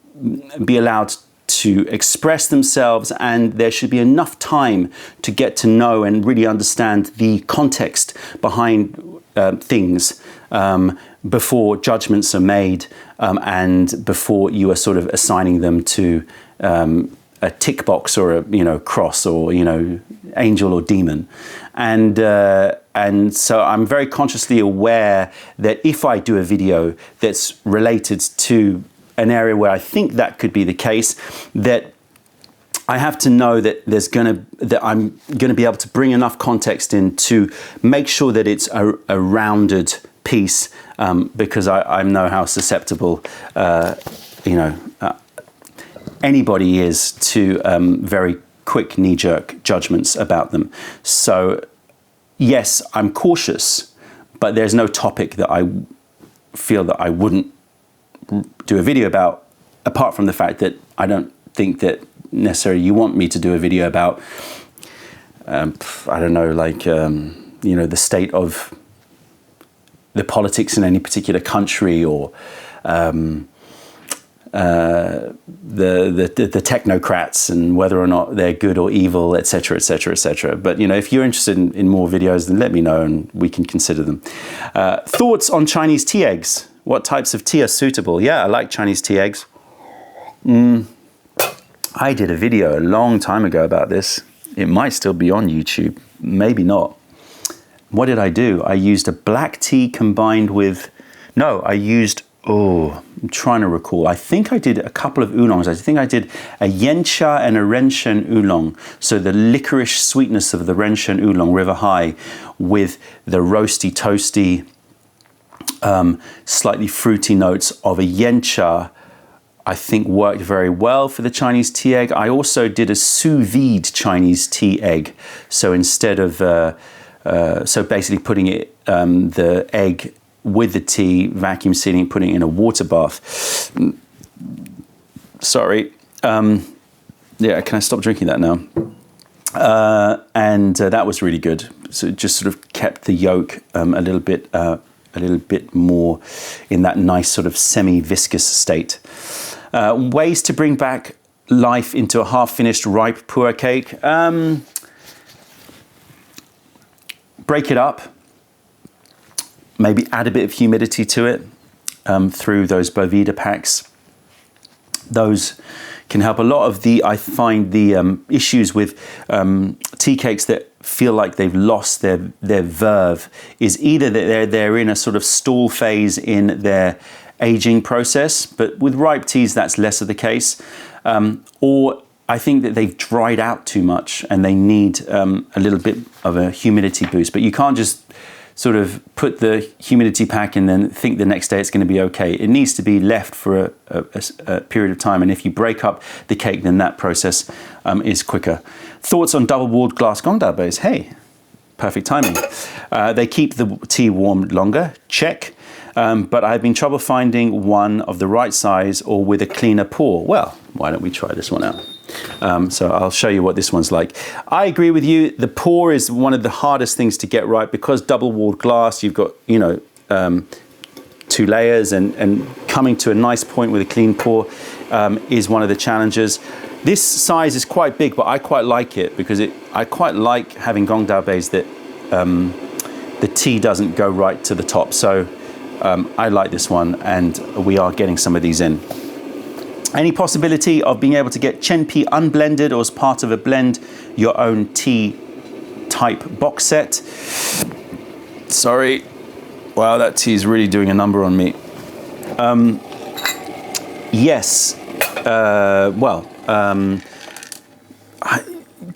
be allowed to express themselves, and there should be enough time to get to know and really understand the context behind things before judgments are made and before you are sort of assigning them to a tick box or a cross or angel or demon. And so I'm very consciously aware that if I do a video that's related to an area where I think that could be the case, that I have to know that I'm gonna be able to bring enough context in to make sure that it's a rounded piece, because I know how susceptible anybody is to very quick knee-jerk judgments about them. So yes, I'm cautious, but there's no topic that I feel that I wouldn't do a video about, apart from the fact that I don't think that necessarily you want me to do a video about, I don't know, like, you know, the state of the politics in any particular country, or the technocrats and whether or not they're good or evil, etc., etc., etc. But, you know, if you're interested in more videos, then let me know and we can consider them. Thoughts on Chinese tea eggs? What types of tea are suitable? Yeah, I like Chinese tea eggs. I did a video a long time ago about this. It might still be on YouTube, maybe not. What did I do? I used a black tea combined with, no, I used, oh, I'm trying to recall. I think I did a couple of oolongs. I think I did a yencha and a renshen oolong. So the licorice sweetness of the renshen oolong, River High, with the roasty, toasty, slightly fruity notes of a yencha, I think worked very well for the Chinese tea egg. I also did a sous vide Chinese tea egg. So instead of, so basically putting it, the egg with the tea, vacuum sealing, putting it in a water bath. Sorry. Yeah, can I stop drinking that now? And that was really good. So it just sort of kept the yolk a little bit more in that nice sort of semi-viscous state. Ways to bring back life into a half-finished ripe pu'er cake. Break it up. Maybe add a bit of humidity to it through those Boveda packs. Those can help. A lot of I find the issues with tea cakes that feel like they've lost their verve is either that they're in a sort of stall phase in their aging process, but with ripe teas that's less of the case, or I think that they've dried out too much and they need a little bit of a humidity boost. But you can't just sort of put the humidity pack and then think the next day it's going to be okay. It needs to be left for a period of time. And if you break up the cake, then that process is quicker. Thoughts on double-walled glass gongda base? Hey, perfect timing. They keep the tea warm longer. Check. But I've been trouble finding one of the right size or with a cleaner pour. Well, why don't we try this one out? So I'll show you what this one's like. I agree with you. The pour is one of the hardest things to get right because double-walled glass, you've got, you know, 2 layers and coming to a nice point with a clean pour is one of the challenges. This size is quite big, but I quite like it because I quite like having gongda bays that the tea doesn't go right to the top. So I like this one, and we are getting some of these in. Any possibility of being able to get Chenpi unblended or as part of a blend your own tea type box set? Sorry. Wow, that tea is really doing a number on me. Yes.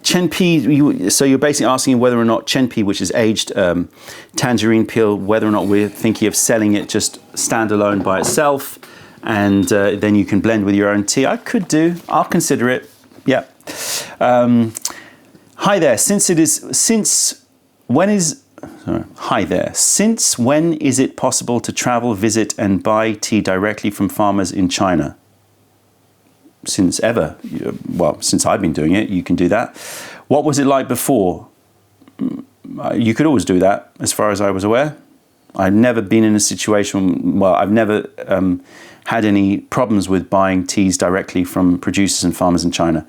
Chenpi, so you're basically asking whether or not Chenpi, which is aged tangerine peel, whether or not we're thinking of selling it just standalone by itself, and then you can blend with your own tea. I could do. I'll consider it. Yeah. Hi there. Since when is it possible to travel, visit, and buy tea directly from farmers in China? Since ever. Well, since I've been doing it, you can do that. What was it like before? You could always do that, as far as I was aware. I've never been in a situation, well, I've never had any problems with buying teas directly from producers and farmers in China.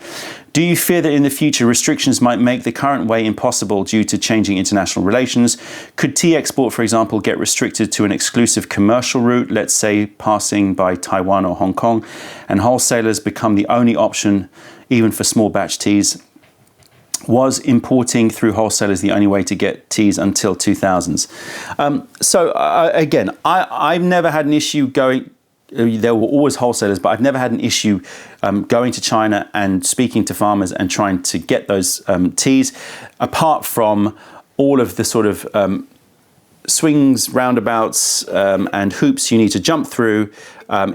Do you fear that in the future restrictions might make the current way impossible due to changing international relations? Could tea export, for example, get restricted to an exclusive commercial route, let's say passing by Taiwan or Hong Kong, and wholesalers become the only option even for small batch teas? Was importing through wholesalers the only way to get teas until 2000s? Again, I've never had an issue going. There were always wholesalers, but I've never had an issue going to China and speaking to farmers and trying to get those teas, apart from all of the sort of swings, roundabouts, and hoops you need to jump through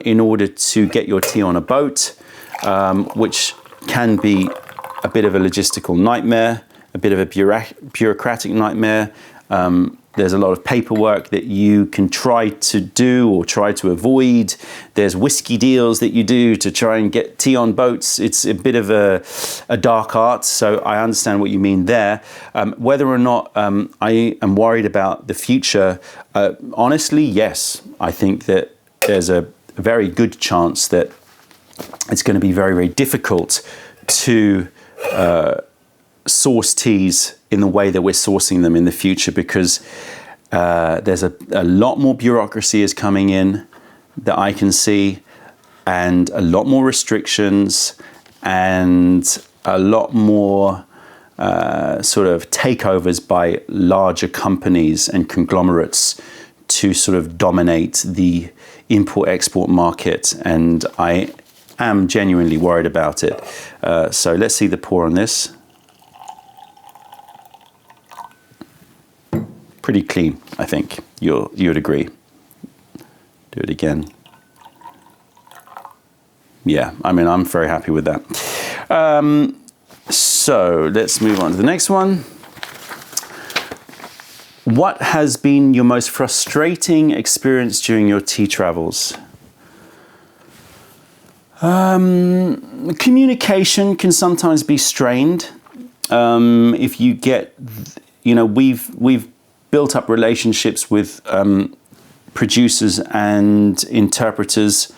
in order to get your tea on a boat, which can be a bit of a logistical nightmare, a bit of a bureaucratic nightmare. There's a lot of paperwork that you can try to do or try to avoid. There's whiskey deals that you do to try and get tea on boats. It's a bit of a dark art, so I understand what you mean there. Whether or not I am worried about the future, honestly, yes. I think that there's a very good chance that it's going to be very, very difficult to source teas in the way that we're sourcing them in the future, because there's a lot more bureaucracy is coming in that I can see, and a lot more restrictions, and a lot more sort of takeovers by larger companies and conglomerates to sort of dominate the import-export market, and I am genuinely worried about it. So let's see the pour on this. Pretty clean, I think. You would agree. Do it again. Yeah, I mean, I'm very happy with that. So let's move on to the next one. What has been your most frustrating experience during your tea travels? Communication can sometimes be strained. If you get, we've built up relationships with producers and interpreters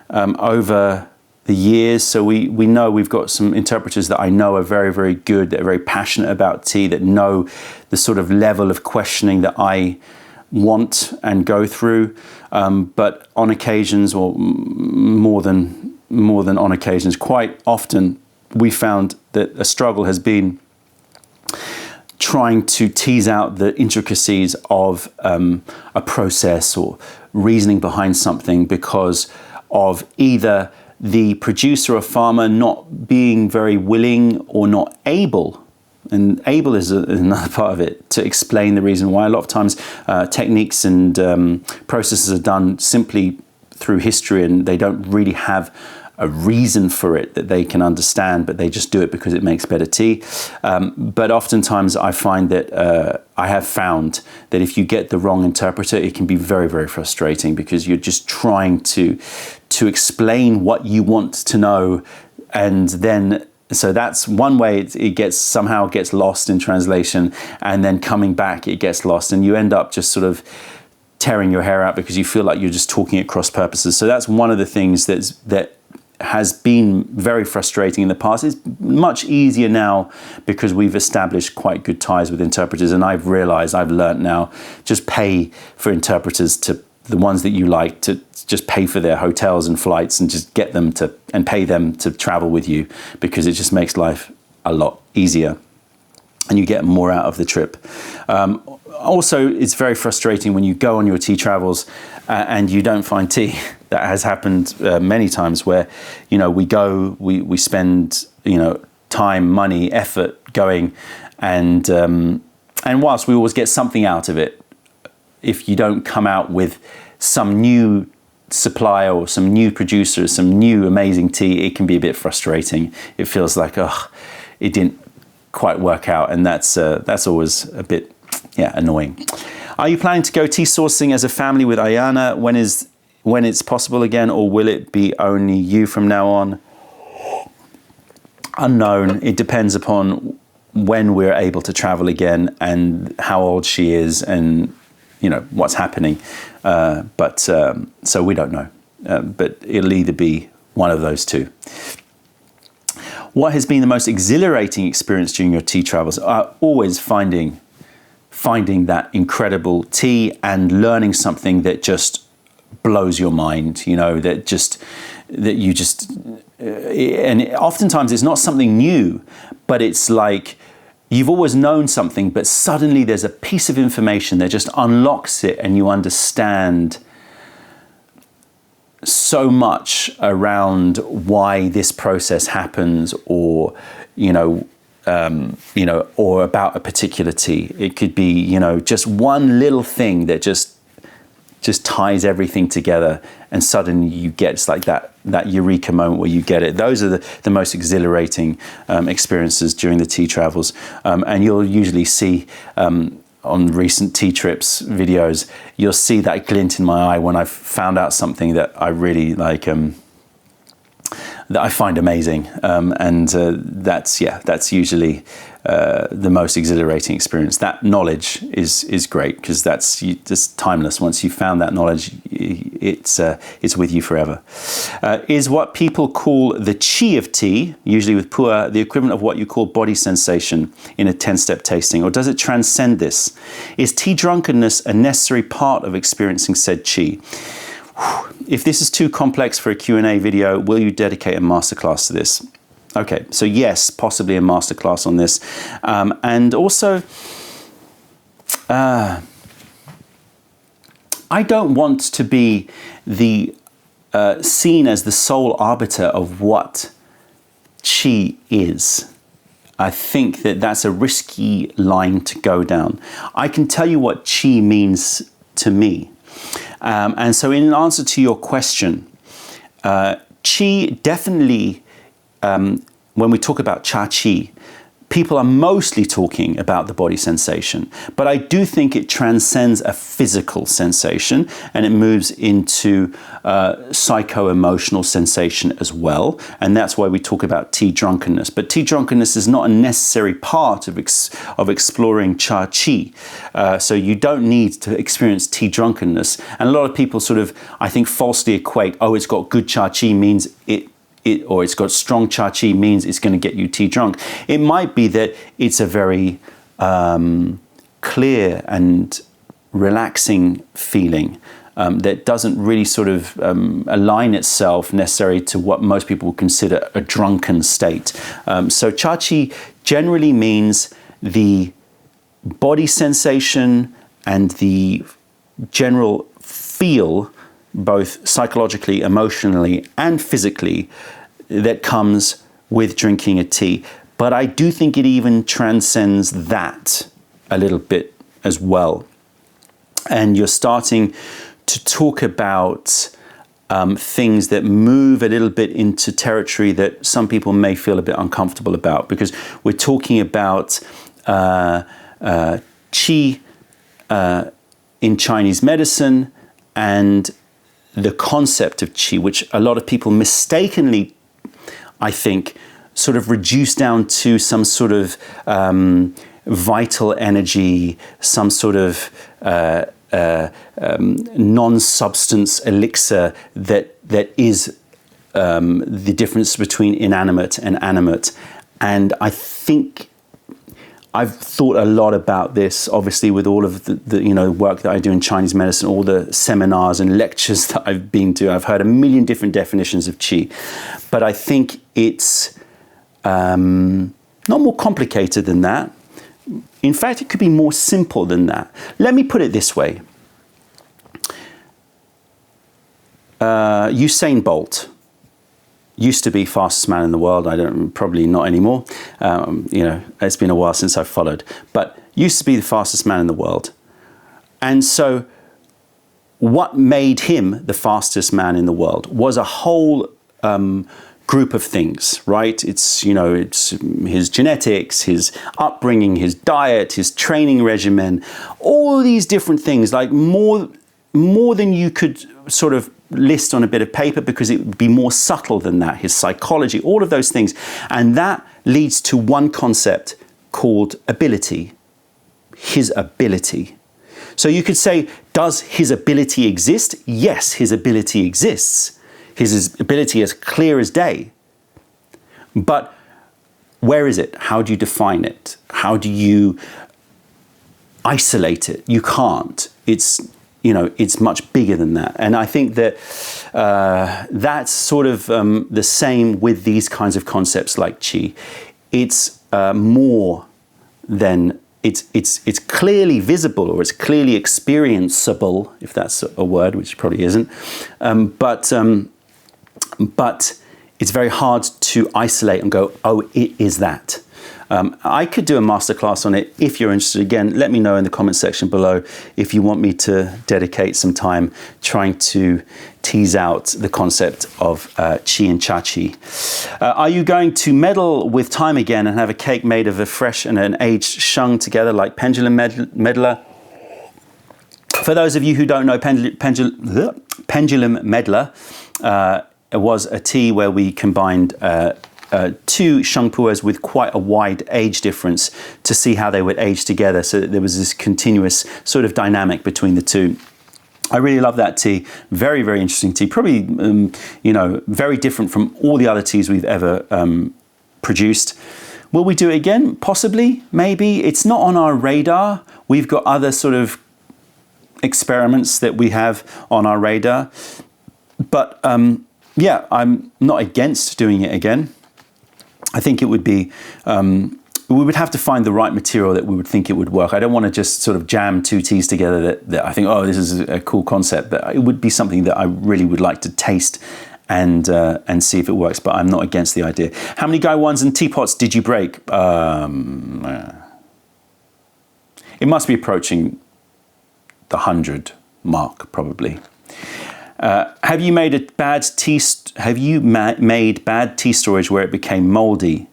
over the years. So we know we've got some interpreters that I know are very, very good, that are very passionate about tea, that know the sort of level of questioning that I want and go through. But on occasions, or more than on occasions, quite often, we found that a struggle has been trying to tease out the intricacies of a process or reasoning behind something, because of either the producer or farmer not being very willing or not able, and able is another part of it, to explain the reason why. A lot of times techniques and processes are done simply through history, and they don't really have a reason for it that they can understand, but they just do it because it makes better tea. But oftentimes I find that I have found that if you get the wrong interpreter, it can be very, very frustrating, because you're just trying to explain what you want to know, and then so that's one way it somehow gets lost in translation, and then coming back it gets lost, and you end up just sort of tearing your hair out because you feel like you're just talking at cross purposes. So that's one of the things that has been very frustrating in the past. It's much easier now because we've established quite good ties with interpreters, and I've learned now, just pay for interpreters, to the ones that you like, to just pay for their hotels and flights, and just get them to, and pay them to travel with you, because it just makes life a lot easier and you get more out of the trip. Also, it's very frustrating when you go on your tea travels and you don't find tea. That has happened many times, where we go, we spend time, money, effort going, and whilst we always get something out of it, if you don't come out with some new supplier or some new producer, some new amazing tea, it can be a bit frustrating. It feels like, it didn't quite work out, and that's always a bit annoying. Are you planning to go tea sourcing as a family with Ayana when it's possible again, or will it be only you from now on? Unknown. It depends upon when we're able to travel again, and how old she is, and what's happening. So we don't know. But it'll either be one of those two. What has been the most exhilarating experience during your tea travels? Always finding that incredible tea and learning something that just blows your mind, and oftentimes it's not something new, but it's like you've always known something, but suddenly there's a piece of information that just unlocks it, and you understand so much around why this process happens, or or about a particular tea. It could be just one little thing that just just ties everything together, and suddenly you get, it's like that eureka moment where you get it. Those are the most exhilarating experiences during the tea travels, and you'll usually see on recent tea trips videos, you'll see that glint in my eye when I've found out something that I really like, that I find amazing, and that's usually the most exhilarating experience. That knowledge is great, because that's just timeless. Once you've found that knowledge, it's with you forever. Is what people call the chi of tea, usually with pu'er, the equivalent of what you call body sensation in a 10-step tasting, or does it transcend this? Is tea drunkenness a necessary part of experiencing said chi? If this is too complex for a Q&A video, will you dedicate a masterclass to this? Okay, so yes, possibly a masterclass on this. And also, I don't want to be seen as the sole arbiter of what chi is. I think that that's a risky line to go down. I can tell you what chi means to me. And so in answer to your question, chi definitely, when we talk about chachi, people are mostly talking about the body sensation, but I do think it transcends a physical sensation, and it moves into psycho-emotional sensation as well, and that's why we talk about tea drunkenness. But tea drunkenness is not a necessary part of exploring chachi, so you don't need to experience tea drunkenness. And a lot of people sort of, I think, falsely equate, oh, it's got good chachi means or it's got strong chachi means it's going to get you tea drunk. It might be that it's a very clear and relaxing feeling that doesn't really sort of align itself necessarily to what most people would consider a drunken state. So chachi generally means the body sensation and the general feel, both psychologically, emotionally, and physically, that comes with drinking a tea. But I do think it even transcends that a little bit as well. And you're starting to talk about things that move a little bit into territory that some people may feel a bit uncomfortable about, because we're talking about qi in Chinese medicine, and the concept of qi, which a lot of people mistakenly, I think, sort of reduce down to some sort of vital energy, some sort of non-substance elixir that is the difference between inanimate and animate. And I think I've thought a lot about this, obviously, with all of the work that I do in Chinese medicine, all the seminars and lectures that I've been to. I've heard a million different definitions of qi, but I think it's not more complicated than that. In fact, it could be more simple than that. Let me put it this way. Usain Bolt used to be fastest man in the world. Probably not anymore. It's been a while since I've followed, but used to be the fastest man in the world. And so what made him the fastest man in the world was a whole group of things, right? It's his genetics, his upbringing, his diet, his training regimen, all these different things, like more than you could sort of list on a bit of paper, because it would be more subtle than that, his psychology, all of those things. And that leads to one concept called ability, his ability. So you could say, does his ability exist? Yes, his ability exists. His ability is clear as day. But where is it? How do you define it? How do you isolate it? You can't. It's much bigger than that. And I think that that's sort of the same with these kinds of concepts like qi. It's more than, it's clearly visible, or it's clearly experienceable, if that's a word, which probably isn't. But it's very hard to isolate and go, oh, it is that. I could do a masterclass on it if you're interested. Again, let me know in the comment section below if you want me to dedicate some time trying to tease out the concept of chi and chachi. Are you going to meddle with time again and have a cake made of a fresh and an aged shung together like pendulum meddler? For those of you who don't know, pendulum meddler was a tea where we combined two shung pu'ers with quite a wide age difference to see how they would age together, so that there was this continuous sort of dynamic between the two. I really love that tea. Very, very interesting tea. Probably, you know, very different from all the other teas we've ever produced. Will we do it again? Possibly, maybe. It's not on our radar. We've got other sort of experiments that we have on our radar. But yeah, I'm not against doing it again. I think it would be, we would have to find the right material that we would think it would work. I don't want to just sort of jam two teas together that I think, oh, this is a cool concept. But it would be something that I really would like to taste and see if it works. But I'm not against the idea. How many gaiwans and teapots did you break? It must be approaching the 100 mark, probably. Have you made a bad tea? Have you made bad tea storage where it became mouldy?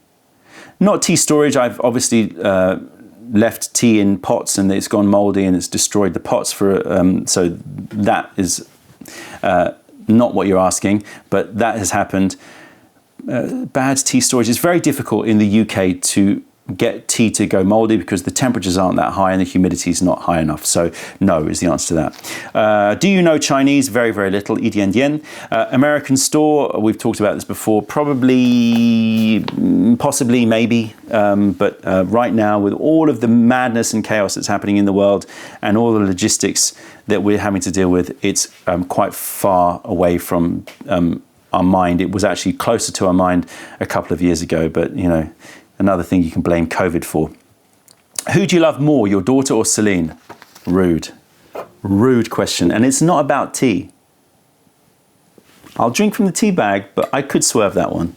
Not tea storage. I've obviously left tea in pots and it's gone mouldy and it's destroyed the pots for. So that is not what you're asking, but that has happened. Bad tea storage. It's very difficult in the UK to get tea to go mouldy because the temperatures aren't that high and the humidity is not high enough. So no is the answer to that. Do you know Chinese? Very, very little. Yidian Dian. American store, we've talked about this before, probably, possibly, maybe. But right now, with all of the madness and chaos that's happening in the world and all the logistics that we're having to deal with, it's quite far away from our mind. It was actually closer to our mind a couple of years ago, but you know, another thing you can blame COVID for. Who do you love more, your daughter or Celine? Rude. Rude question. And it's not about tea. I'll drink from the tea bag, but I could swerve that one.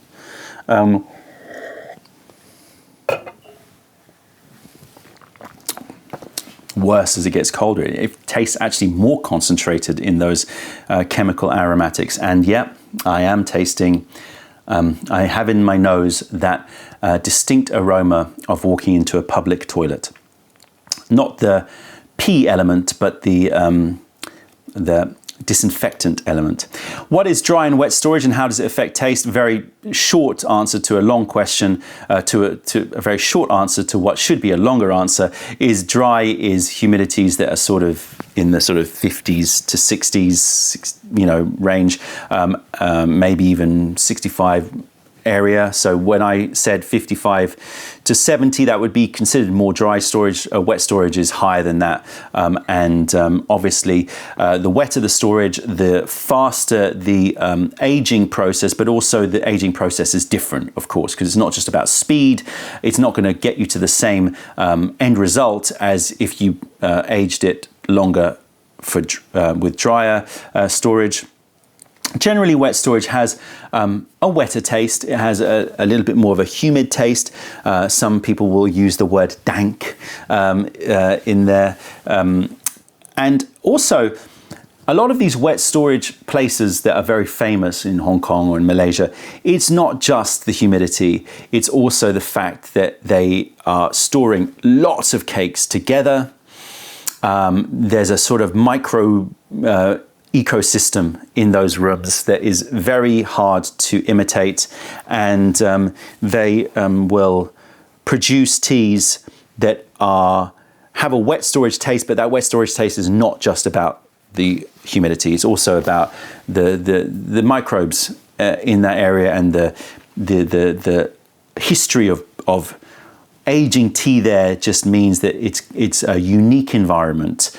Worse as it gets colder. It tastes actually more concentrated in those chemical aromatics. And yeah, I am tasting, I have in my nose that distinct aroma of walking into a public toilet. Not the pee element, but the disinfectant element. What is dry and wet storage and how does it affect taste? Very short answer to a long question, to a very short answer to what should be a longer answer. Is dry is humidities that are sort of in the sort of 50s to 60s, you know, range, maybe even 65 area. So when I said 55 to 70, that would be considered more dry storage. Wet storage is higher than that. Obviously, the wetter the storage, the faster the aging process, but also the aging process is different, of course, because it's not just about speed. It's not going to get you to the same end result as if you aged it longer for with drier storage. Generally, wet storage has a wetter taste. It has a little bit more of a humid taste. Some people will use the word dank in there. And also, a lot of these wet storage places that are very famous in Hong Kong or in Malaysia, it's not just the humidity. It's also the fact that they are storing lots of cakes together. There's a sort of micro ecosystem in those rooms that is very hard to imitate, and they will produce teas that have a wet storage taste, but that wet storage taste is not just about the humidity. It's also about the microbes in that area and the history of aging tea there just means that it's a unique environment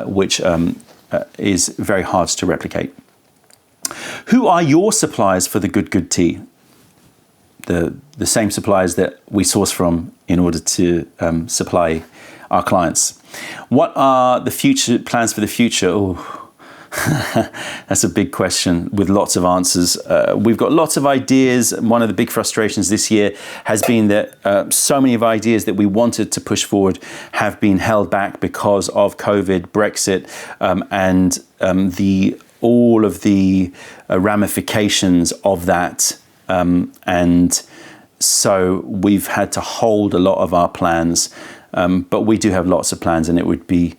which is very hard to replicate. Who are your suppliers for the good tea? The same suppliers that we source from in order to supply our clients. What are the future plans for the future? Oh, That's a big question with lots of answers. We've got lots of ideas. One of the big frustrations this year has been that so many of ideas that we wanted to push forward have been held back because of COVID, Brexit, and all of the ramifications of that. And so we've had to hold a lot of our plans, but we do have lots of plans, and it would be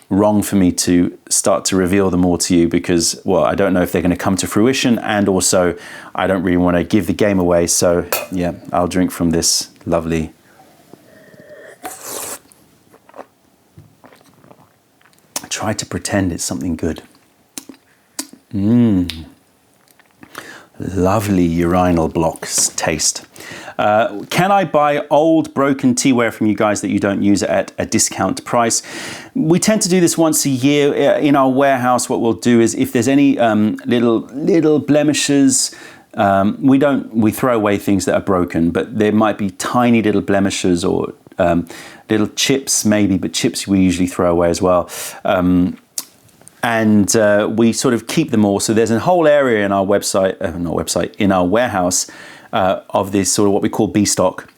wrong for me to start to reveal them all to you because, well, I don't know if they're going to come to fruition, and also I don't really want to give the game away. So yeah, I'll drink from this lovely. I try to pretend it's something good. Lovely urinal blocks taste. Can I buy old broken teaware from you guys that you don't use at a discount price? We tend to do this once a year in our warehouse. What we'll do is if there's any little blemishes, we throw away things that are broken, but there might be tiny little blemishes or little chips maybe, but chips we usually throw away as well. And we sort of keep them all. So there's a whole area in our in our warehouse of this sort of what we call B stock.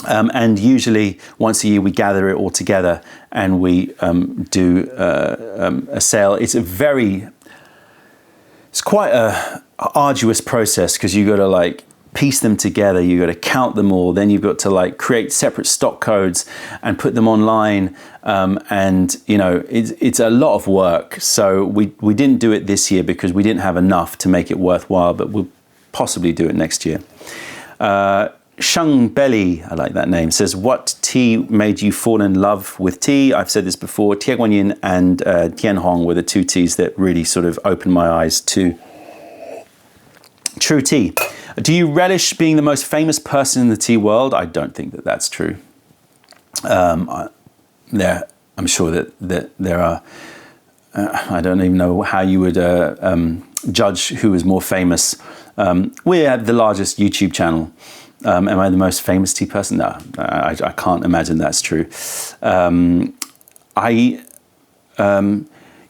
And usually once a year we gather it all together and we do a sale. It's quite a arduous process because you got to like piece them together, you got to count them all, then you've got to like create separate stock codes and put them online, and you know it's a lot of work. So we didn't do it this year because we didn't have enough to make it worthwhile, but we'll possibly do it next year. Shung Belly, I like that name, says, what tea made you fall in love with tea? I've said this before, Tie Guan Yin and Tian Hong were the two teas that really sort of opened my eyes to true tea. Do you relish being the most famous person in the tea world? I don't think that that's true. I'm sure that there are, I don't even know how you would judge who is more famous. We have the largest YouTube channel. Am I the most famous tea person? No, I can't imagine that's true. You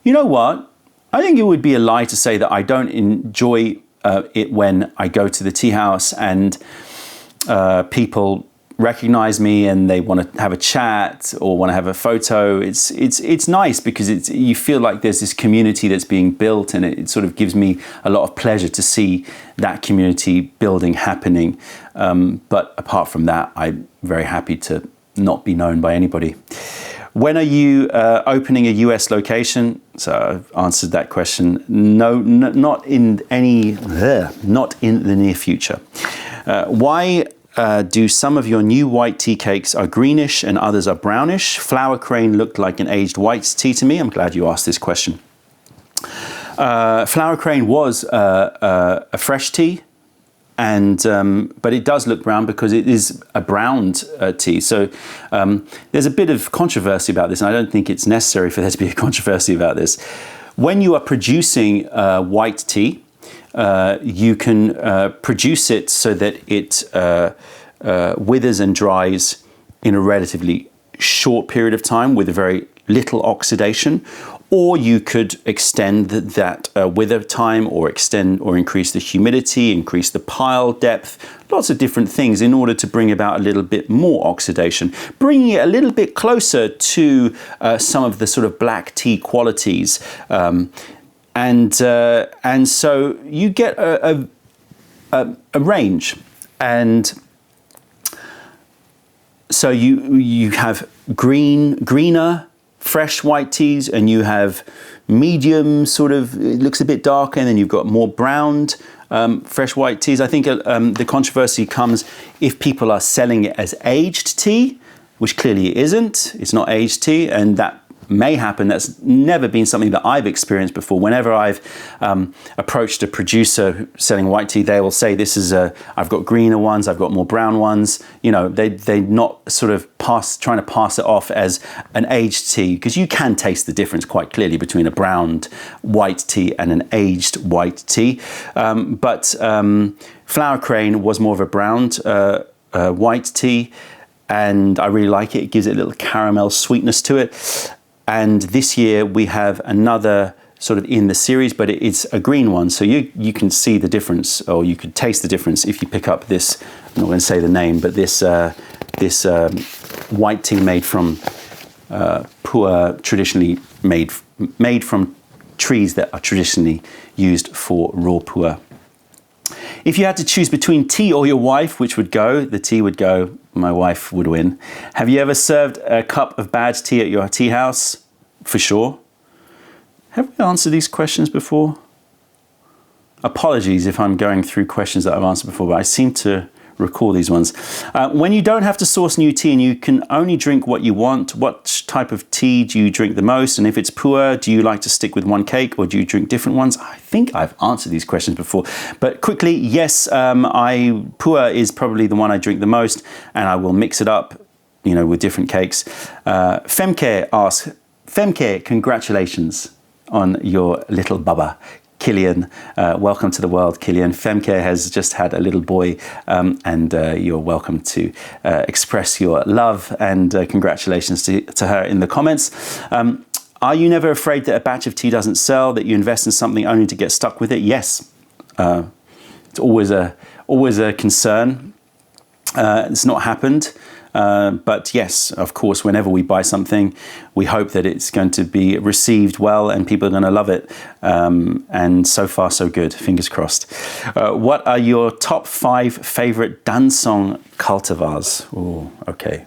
know what? I think it would be a lie to say that I don't enjoy it when I go to the tea house and people recognize me and they want to have a chat or want to have a photo. It's nice because you feel like there's this community that's being built, and it sort of gives me a lot of pleasure to see that community building happening. But apart from that, I'm very happy to not be known by anybody. When are you opening a US location? So I've answered that question. No, not in the near future. Why do some of your new white tea cakes are greenish and others are brownish? Flower crane looked like an aged white tea to me. I'm glad you asked this question. Flower crane was a fresh tea. But it does look brown because it is a browned tea. So there's a bit of controversy about this, and I don't think it's necessary for there to be a controversy about this. When you are producing white tea, you can produce it so that it withers and dries in a relatively short period of time with a very little oxidation. Or you could extend that wither time, or increase the humidity, increase the pile depth, lots of different things in order to bring about a little bit more oxidation, bringing it a little bit closer to some of the sort of black tea qualities. And so you get a range. And so you have greener, fresh white teas, and you have medium, sort of, it looks a bit darker, and then you've got more browned fresh white teas. I think the controversy comes if people are selling it as aged tea, which clearly it isn't. It's not aged tea, and that may happen. That's never been something that I've experienced before. Whenever I've approached a producer selling white tea, they will say, "This is I've got greener ones, I've got more brown ones." You know, they not sort of trying to pass it off as an aged tea, because you can taste the difference quite clearly between a browned white tea and an aged white tea. But Flower Crane was more of a browned white tea, and I really like it. It gives it a little caramel sweetness to it. And this year we have another sort of in the series, but it's a green one. So you can see the difference, or you could taste the difference if you pick up this, I'm not going to say the name, but this white tea made from pu'er, traditionally made from trees that are traditionally used for raw pu'er. If you had to choose between tea or your wife, which would go? The tea would go, my wife would win. Have you ever served a cup of bad tea at your tea house? For sure. Have we answered these questions before? Apologies if I'm going through questions that I've answered before, but I seem to recall these ones. When you don't have to source new tea and you can only drink what you want, what type of tea do you drink the most? And if it's pu'er, do you like to stick with one cake or do you drink different ones? I think I've answered these questions before, but quickly, yes, pu'er is probably the one I drink the most, and I will mix it up, you know, with different cakes. Femke asks, Femke, congratulations on your little baba. Killian, welcome to the world, Killian. Femke has just had a little boy, and you're welcome to express your love and congratulations to her in the comments. Are you never afraid that a batch of tea doesn't sell, that you invest in something only to get stuck with it? Yes. It's always a concern. It's not happened. But yes, of course, whenever we buy something, we hope that it's going to be received well and people are going to love it. And so far, so good. Fingers crossed. What are your top 5 favorite dansong cultivars? Oh, okay.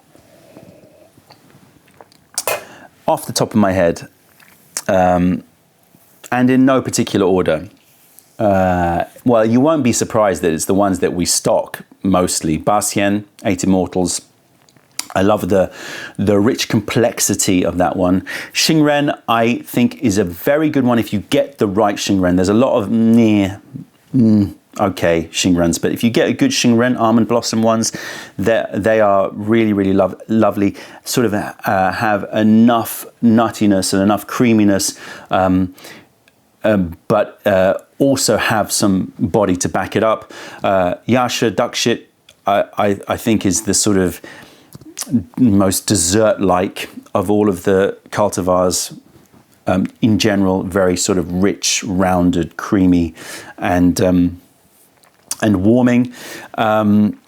Off the top of my head, and in no particular order. Well, you won't be surprised that it's the ones that we stock mostly. Basien, 8 Immortals. I love the rich complexity of that one. Xingren, I think, is a very good one if you get the right Xingren. There's a lot of okay Xingrens, but if you get a good Xingren, almond blossom ones, they are really, really lovely. Sort of have enough nuttiness and enough creaminess, but also have some body to back it up. Yasha Dakshit, I think, is the sort of most dessert-like of all of the cultivars. In general, very sort of rich, rounded, creamy, and warming. Milan,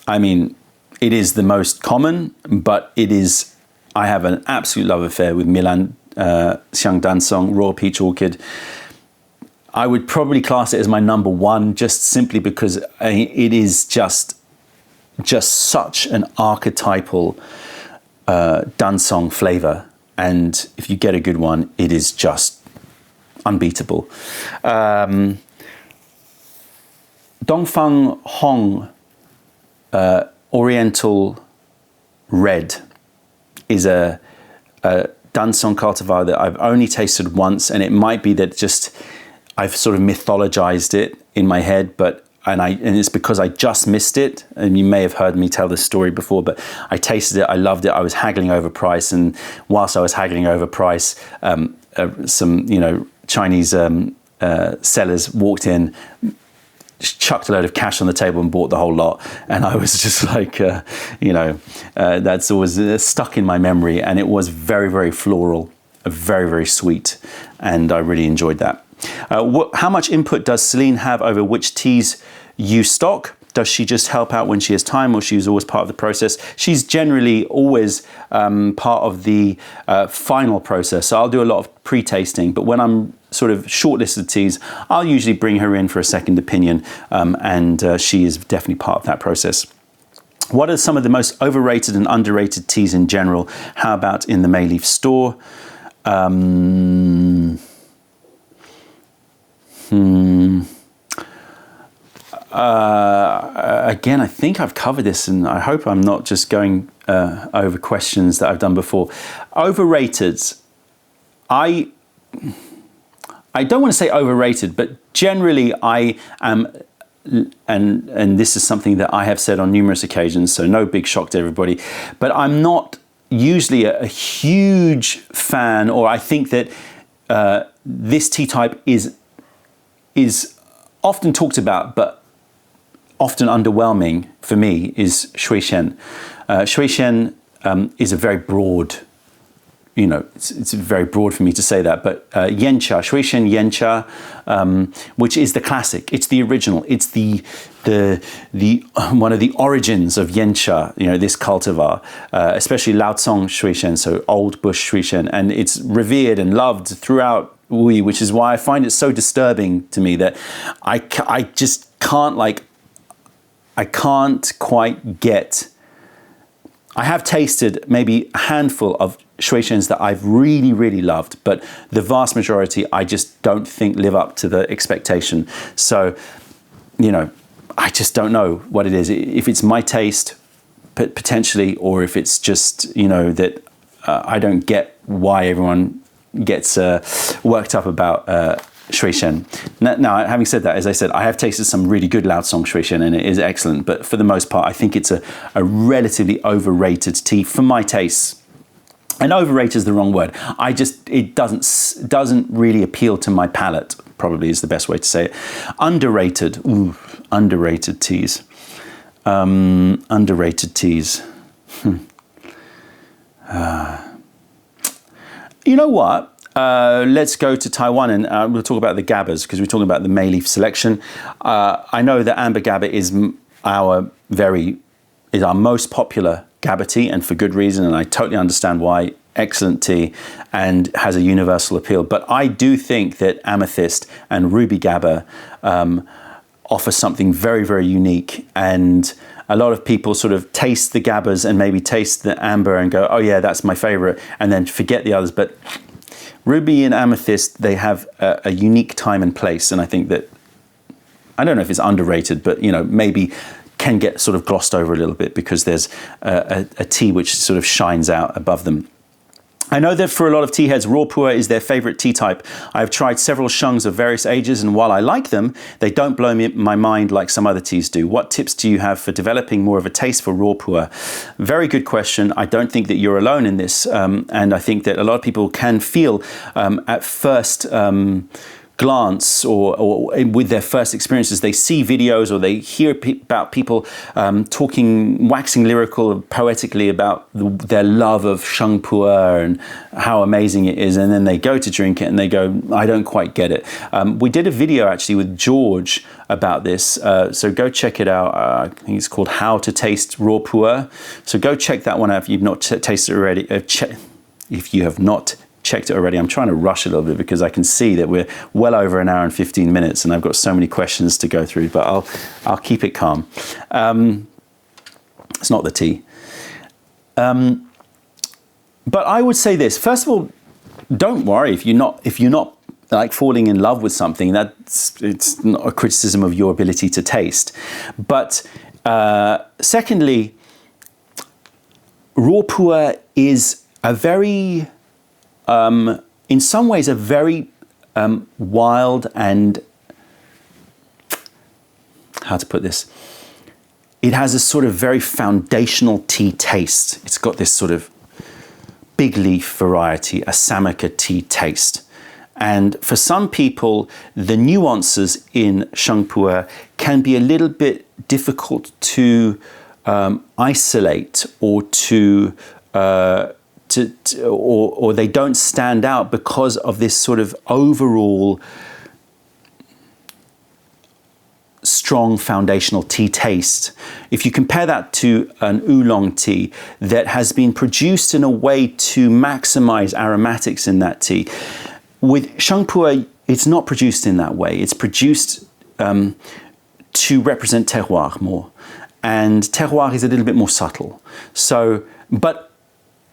I mean, it is the most common, but it is, I have an absolute love affair with Milan Xiang Dansong Raw Peach Orchid. I would probably class it as my number 1, just simply because it is just such an archetypal dansong flavor, and if you get a good one, it is just unbeatable. Dongfang Hong Oriental Red is a dansong cultivar that I've only tasted once, and it might be that just I've sort of mythologized it in my head, and it's because I just missed it. And you may have heard me tell this story before, but I tasted it, I loved it. I was haggling over price, and whilst I was haggling over price, some Chinese sellers walked in, chucked a load of cash on the table and bought the whole lot. And I was just like, that's always stuck in my memory. And it was very, very floral, very, very sweet, and I really enjoyed that. How much input does Celine have over which teas you stock? Does she just help out when she has time, or she's always part of the process? She's generally always part of the final process. So I'll do a lot of pre-tasting, but when I'm sort of shortlisted teas, I'll usually bring her in for a second opinion, and she is definitely part of that process. What are some of the most overrated and underrated teas in general? How about in the Mayleaf store? Again, I think I've covered this, and I hope I'm not just going over questions that I've done before. Overrated. I don't want to say overrated, but generally I am, and this is something that I have said on numerous occasions, so no big shock to everybody, but I'm not usually a huge fan, or I think that this tea type is often talked about, but often underwhelming for me, is Shui Shen. Shui Shen is a very broad, it's very broad for me to say that, but yencha, shuishen yencha, which is the classic, it's the original, it's the one of the origins of yencha, this cultivar, especially Laocong shuishen, so old bush shuishen, and it's revered and loved throughout Wuyi, which is why I find it so disturbing to me that I just can't I can't quite get. I have tasted maybe a handful of shuishens that I've really, really loved, but the vast majority I just don't think live up to the expectation. So, I just don't know what it is. If it's my taste, potentially, or if it's just, that I don't get why everyone gets worked up about shuishen. Now, having said that, as I said, I have tasted some really good Laocong shuishen and it is excellent, but for the most part, I think it's a relatively overrated tea for my tastes. And overrated is the wrong word. It doesn't really appeal to my palate, probably is the best way to say it. Underrated, underrated teas. Underrated teas. You know what? Let's go to Taiwan and we'll talk about the gabbas because we're talking about the Mayleaf selection. I know that amber gabba is our most popular gabba tea, and for good reason, and I totally understand why. Excellent tea and has a universal appeal. But I do think that amethyst and ruby gabba offer something very, very unique, and a lot of people sort of taste the gabbas and maybe taste the amber and go, oh yeah, that's my favorite, and then forget the others. But ruby and amethyst, they have a unique time and place, and I think that, I don't know if it's underrated, but maybe can get sort of glossed over a little bit because there's a tea which sort of shines out above them. I know that for a lot of tea heads, raw pu'er is their favorite tea type. I've tried several shungs of various ages, and while I like them, they don't blow my mind like some other teas do. What tips do you have for developing more of a taste for raw pu'er? Very good question. I don't think that you're alone in this, and I think that a lot of people can feel at first glance or with their first experiences, they see videos or they hear about people waxing lyrical, poetically about their love of sheng pu'er and how amazing it is, and then they go to drink it and they go, I don't quite get it. We did a video actually with George about this, so go check it out. I think it's called How to Taste Raw Pu'er. So go check that one out if you've not tasted it already. If you have not checked it already. I'm trying to rush a little bit because I can see that we're well over an hour and 15 minutes and I've got so many questions to go through, but I'll keep it calm. It's not the tea. But I would say this, first of all, don't worry if you're not like falling in love with something. It's not a criticism of your ability to taste. But secondly, raw pu'er is a very in some ways, a very wild and, how to put this? It has a sort of very foundational tea taste. It's got this sort of big leaf variety, a Samaka tea taste. And for some people, the nuances in sheng pu'er can be a little bit difficult to isolate or or they don't stand out because of this sort of overall strong foundational tea taste. If you compare that to an oolong tea that has been produced in a way to maximize aromatics in that tea, with sheng pu'er, it's not produced in that way. It's produced to represent terroir more, and terroir is a little bit more subtle. So, but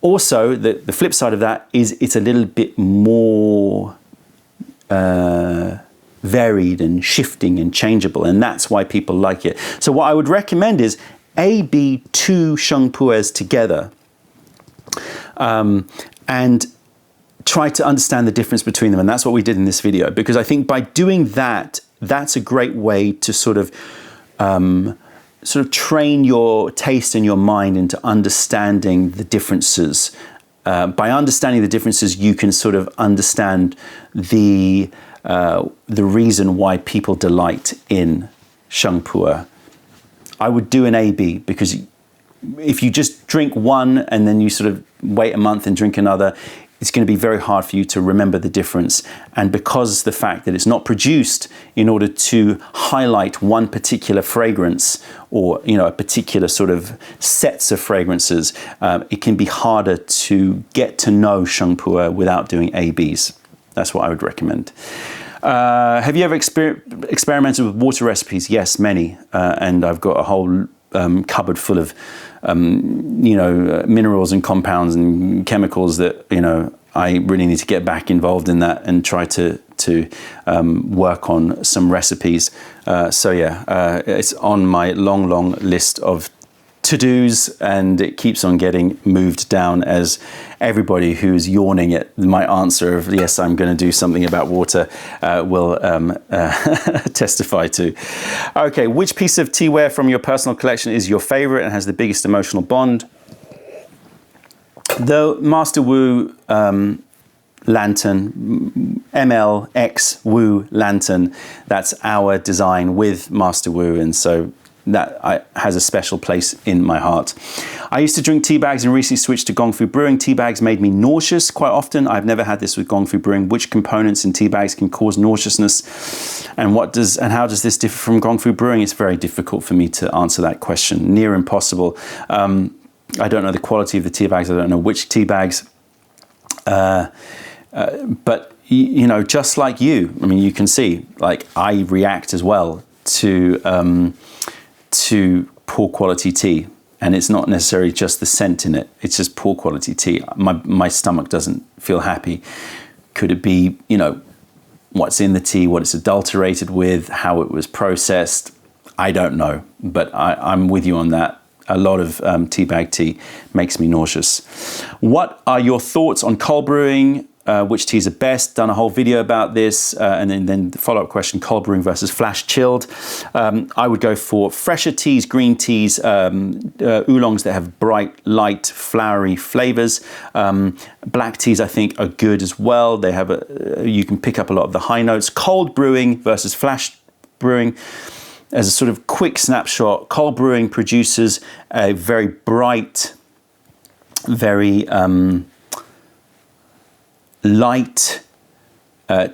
also, the flip side of that is it's a little bit more varied and shifting and changeable, and that's why people like it. So what I would recommend is two sheng pu'ers together and try to understand the difference between them, and that's what we did in this video, because I think by doing that, that's a great way to sort of train your taste and your mind into understanding the differences. By understanding the differences, you can sort of understand the reason why people delight in sheng pu'er. I would do an A/B because if you just drink one and then you sort of wait a month and drink another, it's going to be very hard for you to remember the difference. And because the fact that it's not produced in order to highlight one particular fragrance or, you know, a particular sort of sets of fragrances, it can be harder to get to know Sheng Pu'er without doing ABs. That's what I would recommend. Have you ever experimented with water recipes? Yes, many. And I've got a whole cupboard full of you know, minerals and compounds and chemicals that, you know, I really need to get back involved in that and try to work on some recipes. So yeah, it's on my long list of to-dos, and it keeps on getting moved down as everybody who's yawning at my answer of yes, I'm going to do something about water will testify to. Okay, which piece of teaware from your personal collection is your favorite and has the biggest emotional bond? The Master Wu lantern, MLX Wu lantern, that's our design with Master Wu, and so that has a special place in my heart. I used to drink tea bags and recently switched to Gongfu Brewing. Tea bags made me nauseous quite often. I've never had this with Gongfu Brewing. Which components in tea bags can cause nauseousness, and how does this differ from Gongfu Brewing? It's very difficult for me to answer that question. Near impossible. I don't know the quality of the tea bags. I don't know which tea bags. But you know, just like you, I mean, you can see, like, I react as well to poor quality tea, and it's not necessarily just the scent in it, it's just poor quality tea. My stomach doesn't feel happy. Could it be, you know, what's in the tea, what it's adulterated with, how it was processed? I don't know, but I'm with you on that. A lot of teabag tea makes me nauseous. What are your thoughts on cold brewing? Which teas are best? Done a whole video about this, and then the follow-up question: cold brewing versus flash chilled. I would go for fresher teas, green teas, oolongs that have bright, light, flowery flavors. Black teas, I think, are good as well. They have you can pick up a lot of the high notes. Cold brewing versus flash brewing. As a sort of quick snapshot, cold brewing produces a very bright, very light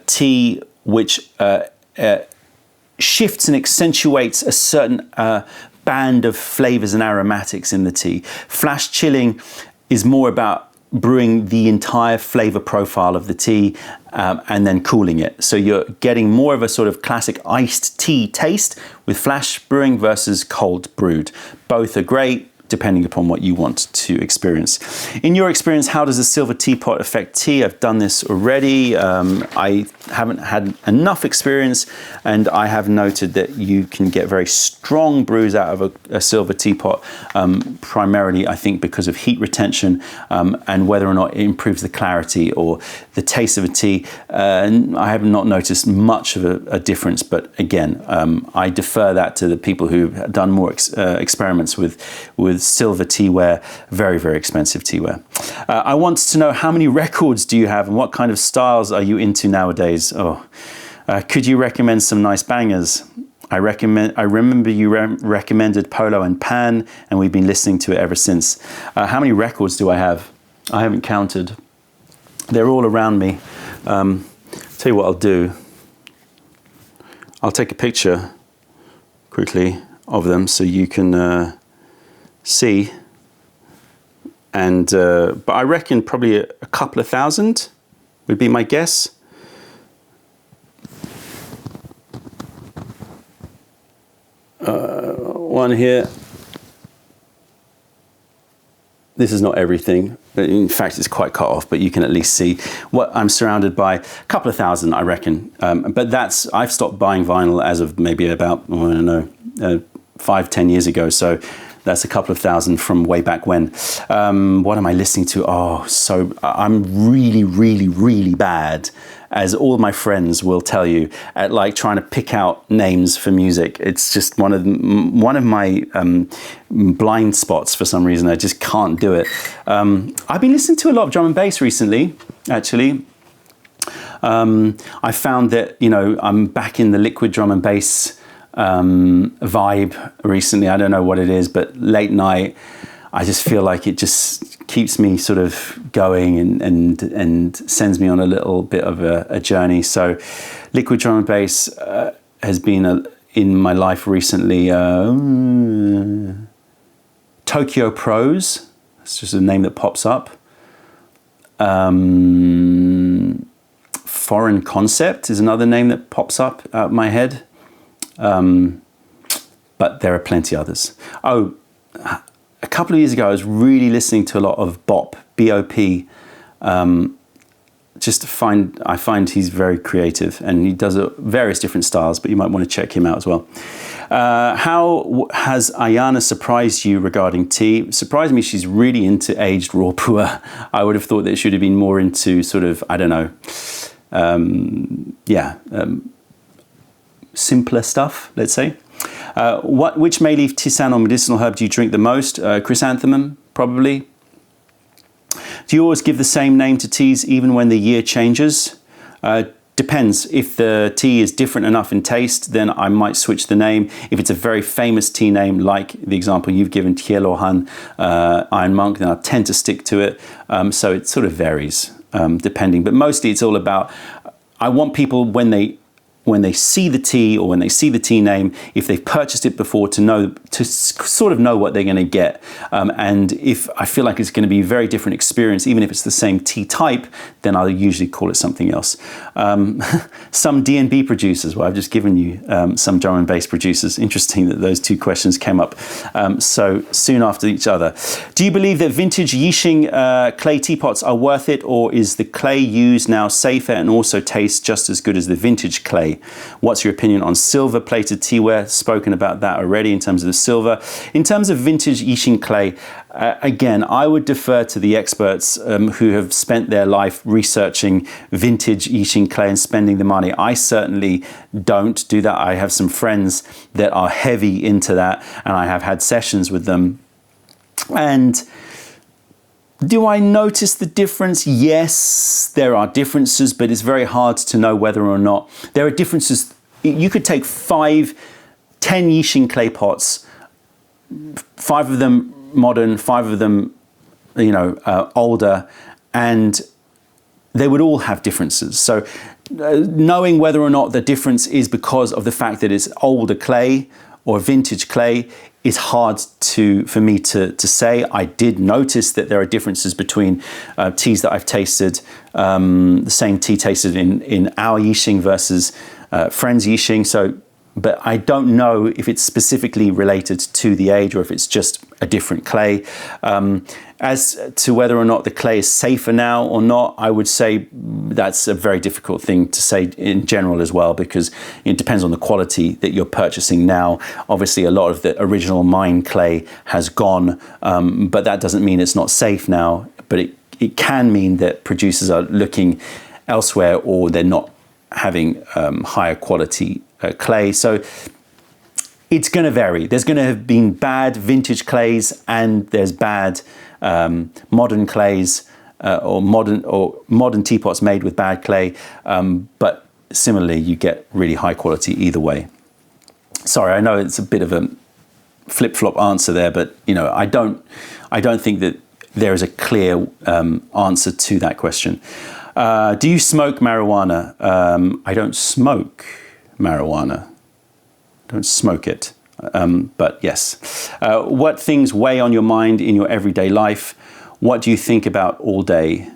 tea, which shifts and accentuates a certain band of flavors and aromatics in the tea. Flash chilling is more about brewing the entire flavor profile of the tea and then cooling it. So you're getting more of a sort of classic iced tea taste with flash brewing versus cold brewed. Both are great, depending upon what you want to experience. In your experience, how does a silver teapot affect tea? I've done this already. I haven't had enough experience, and I have noted that you can get very strong brews out of a silver teapot, primarily, I think, because of heat retention and whether or not it improves the clarity or the taste of a tea. I have not noticed much of a difference, but again, I defer that to the people who've done more experiments with silver teaware, very, very expensive teaware. I want to know, how many records do you have and what kind of styles are you into nowadays? Could you recommend some nice bangers? I remember you recommended Polo and Pan, and we've been listening to it ever since. How many records do I have? I haven't counted. They're all around me. Tell you what I'll do. I'll take a picture quickly of them so you can see, and but I reckon probably a couple of thousand would be my guess. One here. This is not everything, but in fact it's quite cut off, but you can at least see what I'm surrounded by. A couple of thousand, I reckon. But I've stopped buying vinyl as of maybe about, I don't know, 5-10 years ago. So that's a couple of thousand from way back when. What am I listening to? So I'm really, really, really bad, as all my friends will tell you, at like trying to pick out names for music. It's just one of my blind spots for some reason. I just can't do it. I've been listening to a lot of drum and bass recently, actually. I found that, you know, I'm back in the liquid drum and bass vibe recently. I don't know what it is, but late night I just feel like it just keeps me sort of going and sends me on a little bit of a journey. So liquid drum and bass has been in my life recently. Tokyo Pros, that's just a name that pops up. Foreign Concept is another name that pops up out of my head. But there are plenty others. Oh, a couple of years ago, I was really listening to a lot of Bop, B-O-P. I find he's very creative, and he does various different styles, but you might want to check him out as well. How has Ayana surprised you regarding tea? Surprised me, she's really into aged raw pu'er. I would have thought that it should have been more into sort of, I don't know, simpler stuff, let's say. Which Mayleaf, tisane or medicinal herb do you drink the most? Chrysanthemum, probably. Do you always give the same name to teas even when the year changes? Depends. If the tea is different enough in taste, then I might switch the name. If it's a very famous tea name, like the example you've given, Tielohan, Iron Monk, then I tend to stick to it. So it sort of varies, depending. But mostly it's all about, I want people when they see the tea or when they see the tea name, if they've purchased it before, to sort of know what they're going to get. And if I feel like it's going to be a very different experience, even if it's the same tea type, then I'll usually call it something else. Some D&B producers, well, I've just given you some drum and bass producers. Interesting that those two questions came up so soon after each other. Do you believe that vintage Yixing clay teapots are worth it, or is the clay used now safer and also tastes just as good as the vintage clay? What's your opinion on silver plated teaware? Spoken about that already in terms of the silver. In terms of vintage Yixing clay, again, I would defer to the experts who have spent their life researching vintage Yixing clay and spending the money. I certainly don't do that. I have some friends that are heavy into that, and I have had sessions with them. And do I notice the difference? Yes, there are differences, but it's very hard to know whether or not. There are differences. You could take 10 Yixing clay pots, 5 of them modern, 5 of them, older, and they would all have differences. So knowing whether or not the difference is because of the fact that it's older clay or vintage clay is hard for me to say. I did notice that there are differences between teas that I've tasted, the same tea tasted in our Yixing versus friends' Yixing. But I don't know if it's specifically related to the age or if it's just a different clay. As to whether or not the clay is safer now or not, I would say that's a very difficult thing to say in general as well, because it depends on the quality that you're purchasing now. Obviously, a lot of the original mine clay has gone, but that doesn't mean it's not safe now. But it can mean that producers are looking elsewhere, or they're not having higher quality clay. So it's going to vary. There's going to have been bad vintage clays, and there's bad modern clays or modern teapots made with bad clay. But similarly, you get really high quality either way. Sorry, I know it's a bit of a flip-flop answer there, but I don't think that there is a clear answer to that question. Do you smoke marijuana? I don't smoke marijuana. Don't smoke it. But yes. What things weigh on your mind in your everyday life? What do you think about all day?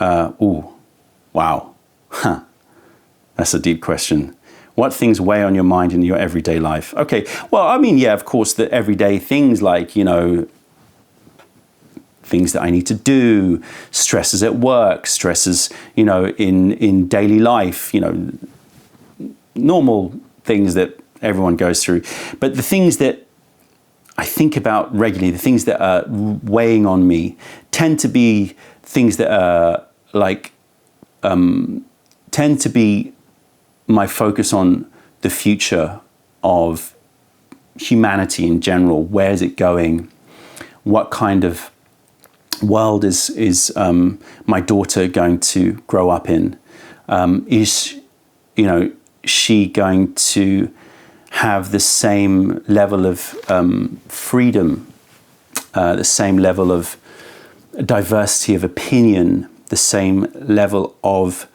Wow. Huh. That's a deep question. What things weigh on your mind in your everyday life? Okay. Well, I mean, yeah, of course, the everyday things like, things that I need to do, stresses at work, stresses, in daily life, normal things that everyone goes through. But the things that I think about regularly, the things that are weighing on me, tend to be things that are tend to be my focus on the future of humanity in general. Where is it going? What kind of world is my daughter going to grow up in? Is she going to have the same level of freedom the same level of diversity of opinion, the same level of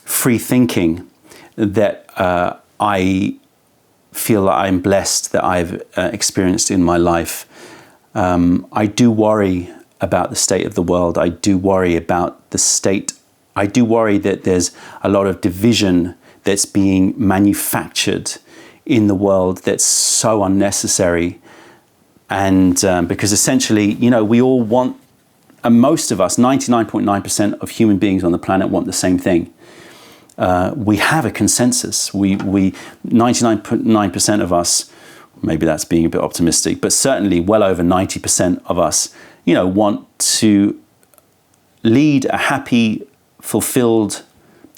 free thinking that I feel that I'm blessed that I've experienced in my life. I do worry about the state of the world. I do worry about the state. I do worry that there's a lot of division that's being manufactured in the world that's so unnecessary. And because essentially, you know, we all want, and most of us, 99.9% of human beings on the planet want the same thing. We have a consensus. We 99.9% of us, maybe that's being a bit optimistic, but certainly well over 90% of us, you know, want to lead a happy, fulfilled,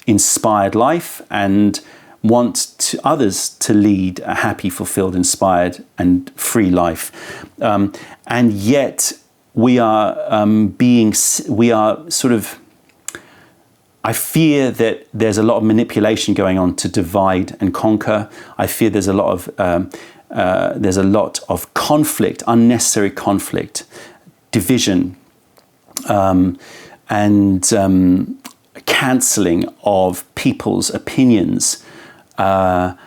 inspired life, and want others to lead a happy, fulfilled, inspired, and free life. And yet we are sort of, I fear that there's a lot of manipulation going on to divide and conquer. I fear there's a lot of conflict, unnecessary conflict, division, and cancelling of people's opinions. And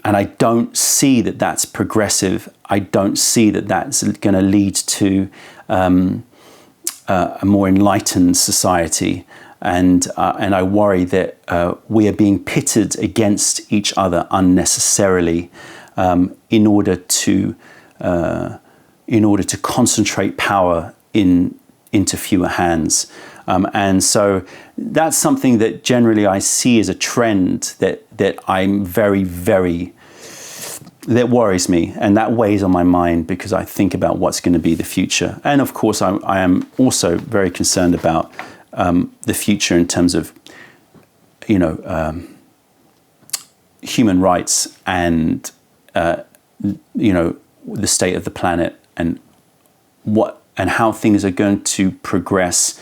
I don't see that that's progressive. I don't see that that's going to lead to a more enlightened society. And I worry that we are being pitted against each other unnecessarily in order to concentrate power into fewer hands. And so that's something that generally I see as a trend that I'm that worries me, and that weighs on my mind because I think about what's going to be the future. And of course, I am also very concerned about the future in terms of, you know, human rights and, you know, the state of the planet and how things are going to progress.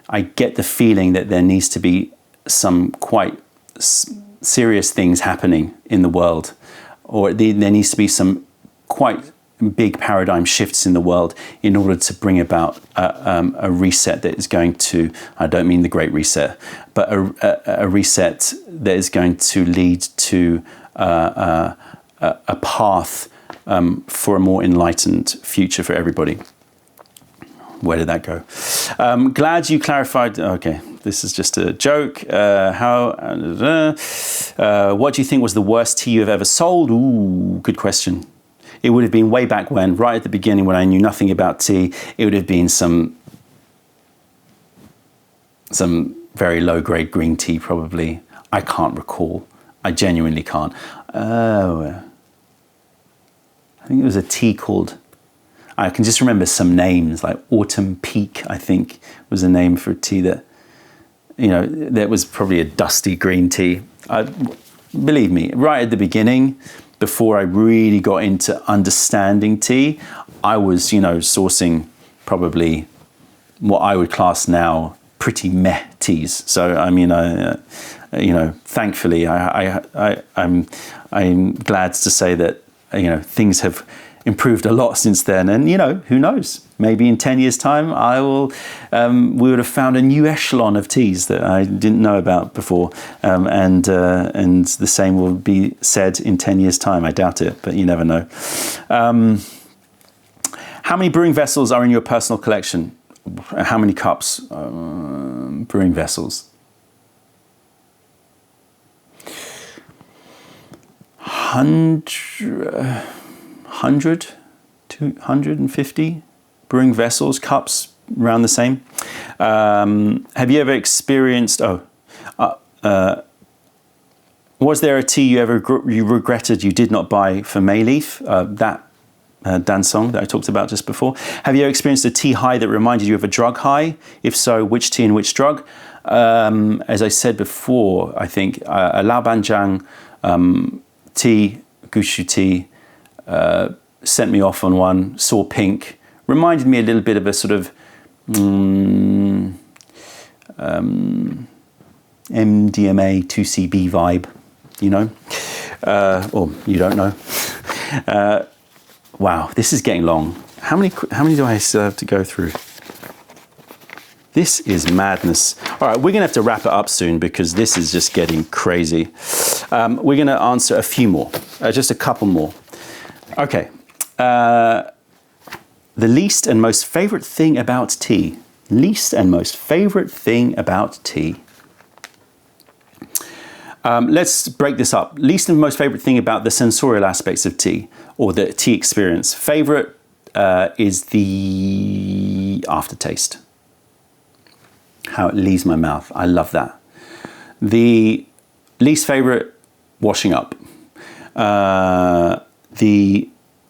I get the feeling that there needs to be some quite serious things happening in the world, or there needs to be some quite big paradigm shifts in the world in order to bring about a reset that is going to, I don't mean the Great Reset, but a reset that is going to lead to a path for a more enlightened future for everybody. Where did that go? Glad you clarified. Okay, this is just a joke. What do you think was the worst tea you have ever sold? Ooh, good question. It would have been way back when, right at the beginning when I knew nothing about tea. It would have been some very low-grade green tea, probably. I can't recall. I genuinely can't. Oh, I think it was a tea called, I can just remember some names, like Autumn Peak, I think, was the name for a tea that, you know, that was probably a dusty green tea. Believe me, right at the beginning, before I really got into understanding tea, I was, you know, sourcing probably what I would class now pretty meh teas. So, I mean, you know, thankfully, I'm glad to say that, you know, things have improved a lot since then. And, you know, who knows? Maybe in 10 years' time, we would have found a new echelon of teas that I didn't know about before. And the same will be said in 10 years' time. I doubt it, but you never know. How many brewing vessels are in your personal collection? How many cups? Brewing vessels. 100, 250 brewing vessels, cups, around the same. Have you ever experienced, was there a tea you regretted you did not buy for Mayleaf? That dansong that I talked about just before. Have you ever experienced a tea high that reminded you of a drug high? If so, which tea and which drug? As I said before, I think a Lao Banjiang tea, Gushu tea, sent me off on one, saw pink, reminded me a little bit of a sort of MDMA 2CB vibe, you know, or you don't know. Wow, this is getting long. How many do I still have to go through? This is madness. All right, we're gonna have to wrap it up soon because this is just getting crazy. We're gonna answer a few more, just a couple more. Okay, the least and most favorite thing about tea. Least and most favorite thing about tea. Let's break this up. Least and most favorite thing about the sensorial aspects of tea or the tea experience. Favorite is the aftertaste. How it leaves my mouth. I love that. The least favorite, washing up.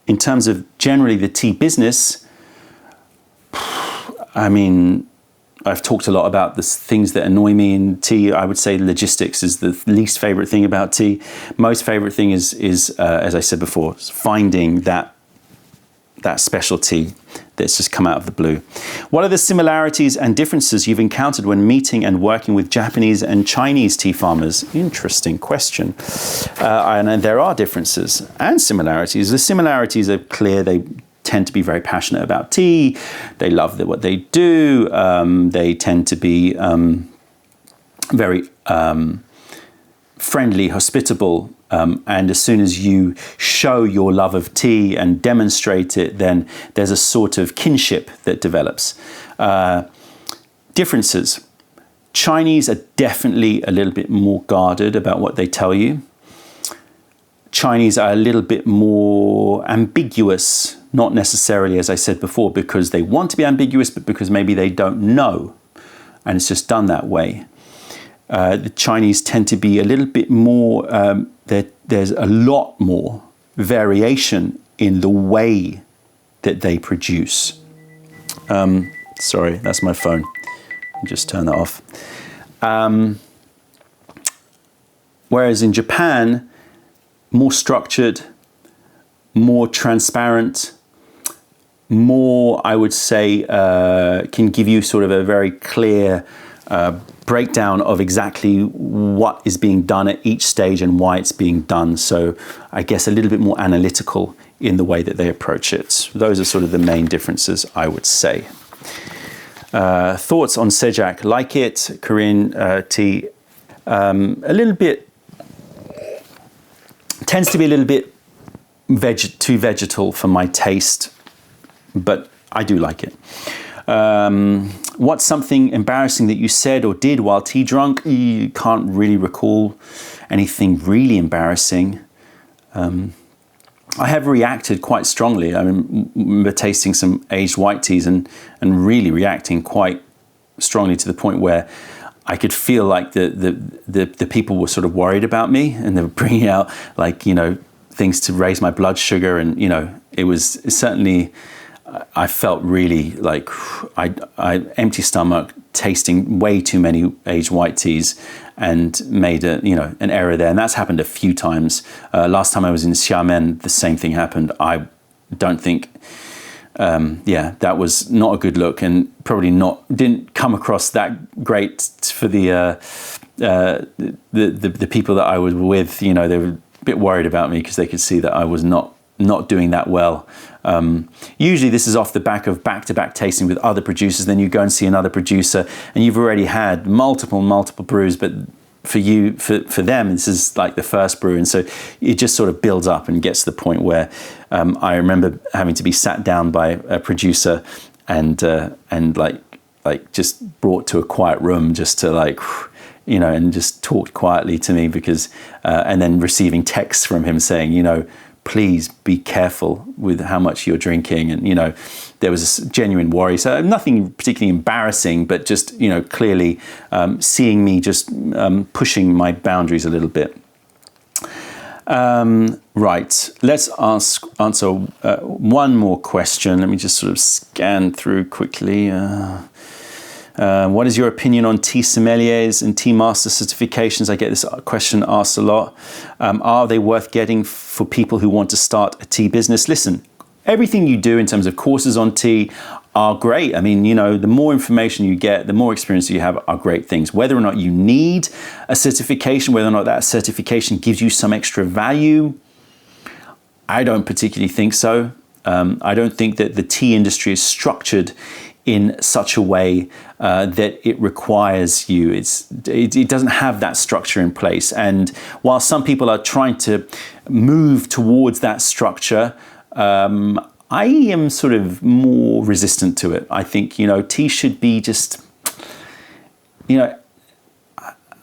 In terms of generally the tea business, I mean, I've talked a lot about the things that annoy me in tea. I would say logistics is the least favorite thing about tea. Most favorite thing is as I said before, finding that specialty that's just come out of the blue. What are the similarities and differences you've encountered when meeting and working with Japanese and Chinese tea farmers? Interesting question. And there are differences and similarities. The similarities are clear. They tend to be very passionate about tea. They love what they do. They tend to be very friendly, hospitable. And as soon as you show your love of tea and demonstrate it, then there's a sort of kinship that develops. Differences. Chinese are definitely a little bit more guarded about what they tell you. Chinese are a little bit more ambiguous, not necessarily, as I said before, because they want to be ambiguous, but because maybe they don't know. And it's just done that way. The Chinese tend to be a little bit more, there's a lot more variation in the way that they produce. Sorry, that's my phone. I'll just turn that off. Whereas in Japan, more structured, more transparent, more, I would say, can give you sort of a very clear breakdown of exactly what is being done at each stage and why it's being done. So I guess a little bit more analytical in the way that they approach it. Those are sort of the main differences, I would say. Thoughts on Sejak? Like it, Korean tea, a little bit, tends to be a little bit too vegetal for my taste, but I do like it. What's something embarrassing that you said or did while tea drunk? You can't really recall anything really embarrassing. I have reacted quite strongly. I remember tasting some aged white teas and really reacting quite strongly to the point where I could feel like the people were sort of worried about me, and they were bringing out, like, you know, things to raise my blood sugar, and, you know, it was certainly, I felt really like I empty stomach, tasting way too many aged white teas, and made an error there. And that's happened a few times. Last time I was in Xiamen, the same thing happened. I don't think, that was not a good look, and probably didn't come across that great for the people that I was with. You know, they were a bit worried about me because they could see that I was not doing that well. Usually this is off the back of back-to-back tasting with other producers. Then you go and see another producer and you've already had multiple brews, but for them, this is like the first brew. And so it just sort of builds up and gets to the point where I remember having to be sat down by a producer and like just brought to a quiet room just to and just talked quietly to me because, and then receiving texts from him saying, please be careful with how much you're drinking. And, there was a genuine worry. So nothing particularly embarrassing, but just, clearly seeing me just pushing my boundaries a little bit. Right, let's answer one more question. Let me just sort of scan through quickly. What is your opinion on tea sommeliers and tea master certifications? I get this question asked a lot. Are they worth getting for people who want to start a tea business? Listen, everything you do in terms of courses on tea are great. I mean, the more information you get, the more experience you have are great things. Whether or not you need a certification, whether or not that certification gives you some extra value, I don't particularly think so. I don't think that the tea industry is structured in such a way that it requires you. It doesn't have that structure in place. And while some people are trying to move towards that structure, I am sort of more resistant to it. I think, you know, tea should be just, you know,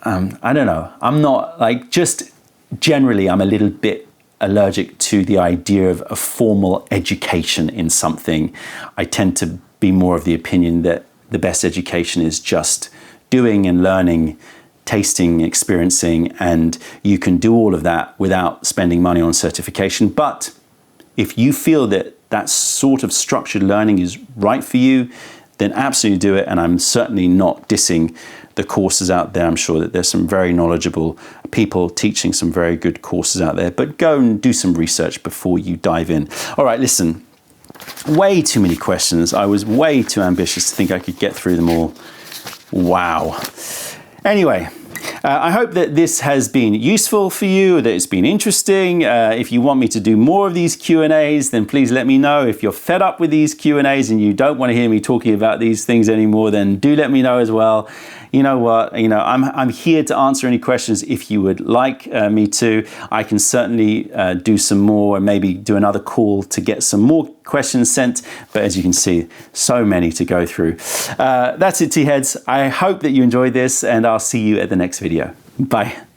I don't know. I'm not like, just generally, I'm a little bit allergic to the idea of a formal education in something. I tend to be more of the opinion that the best education is just doing and learning, tasting, experiencing, and you can do all of that without spending money on certification. But if you feel that that sort of structured learning is right for you, then absolutely do it. And I'm certainly not dissing the courses out there. I'm sure that there's some very knowledgeable people teaching some very good courses out there, but go and do some research before you dive in. All right, listen, way too many questions. I was way too ambitious to think I could get through them all. Wow. Anyway, I hope that this has been useful for you, that it's been interesting. If you want me to do more of these Q&As, then please let me know. If you're fed up with these Q&As and you don't want to hear me talking about these things anymore, then do let me know as well. You know what, you know, I'm here to answer any questions if you would like me to. I can certainly do some more and maybe do another call to get some more questions sent. But as you can see, so many to go through. That's it, tea heads. I hope that you enjoyed this, and I'll see you at the next video. Bye.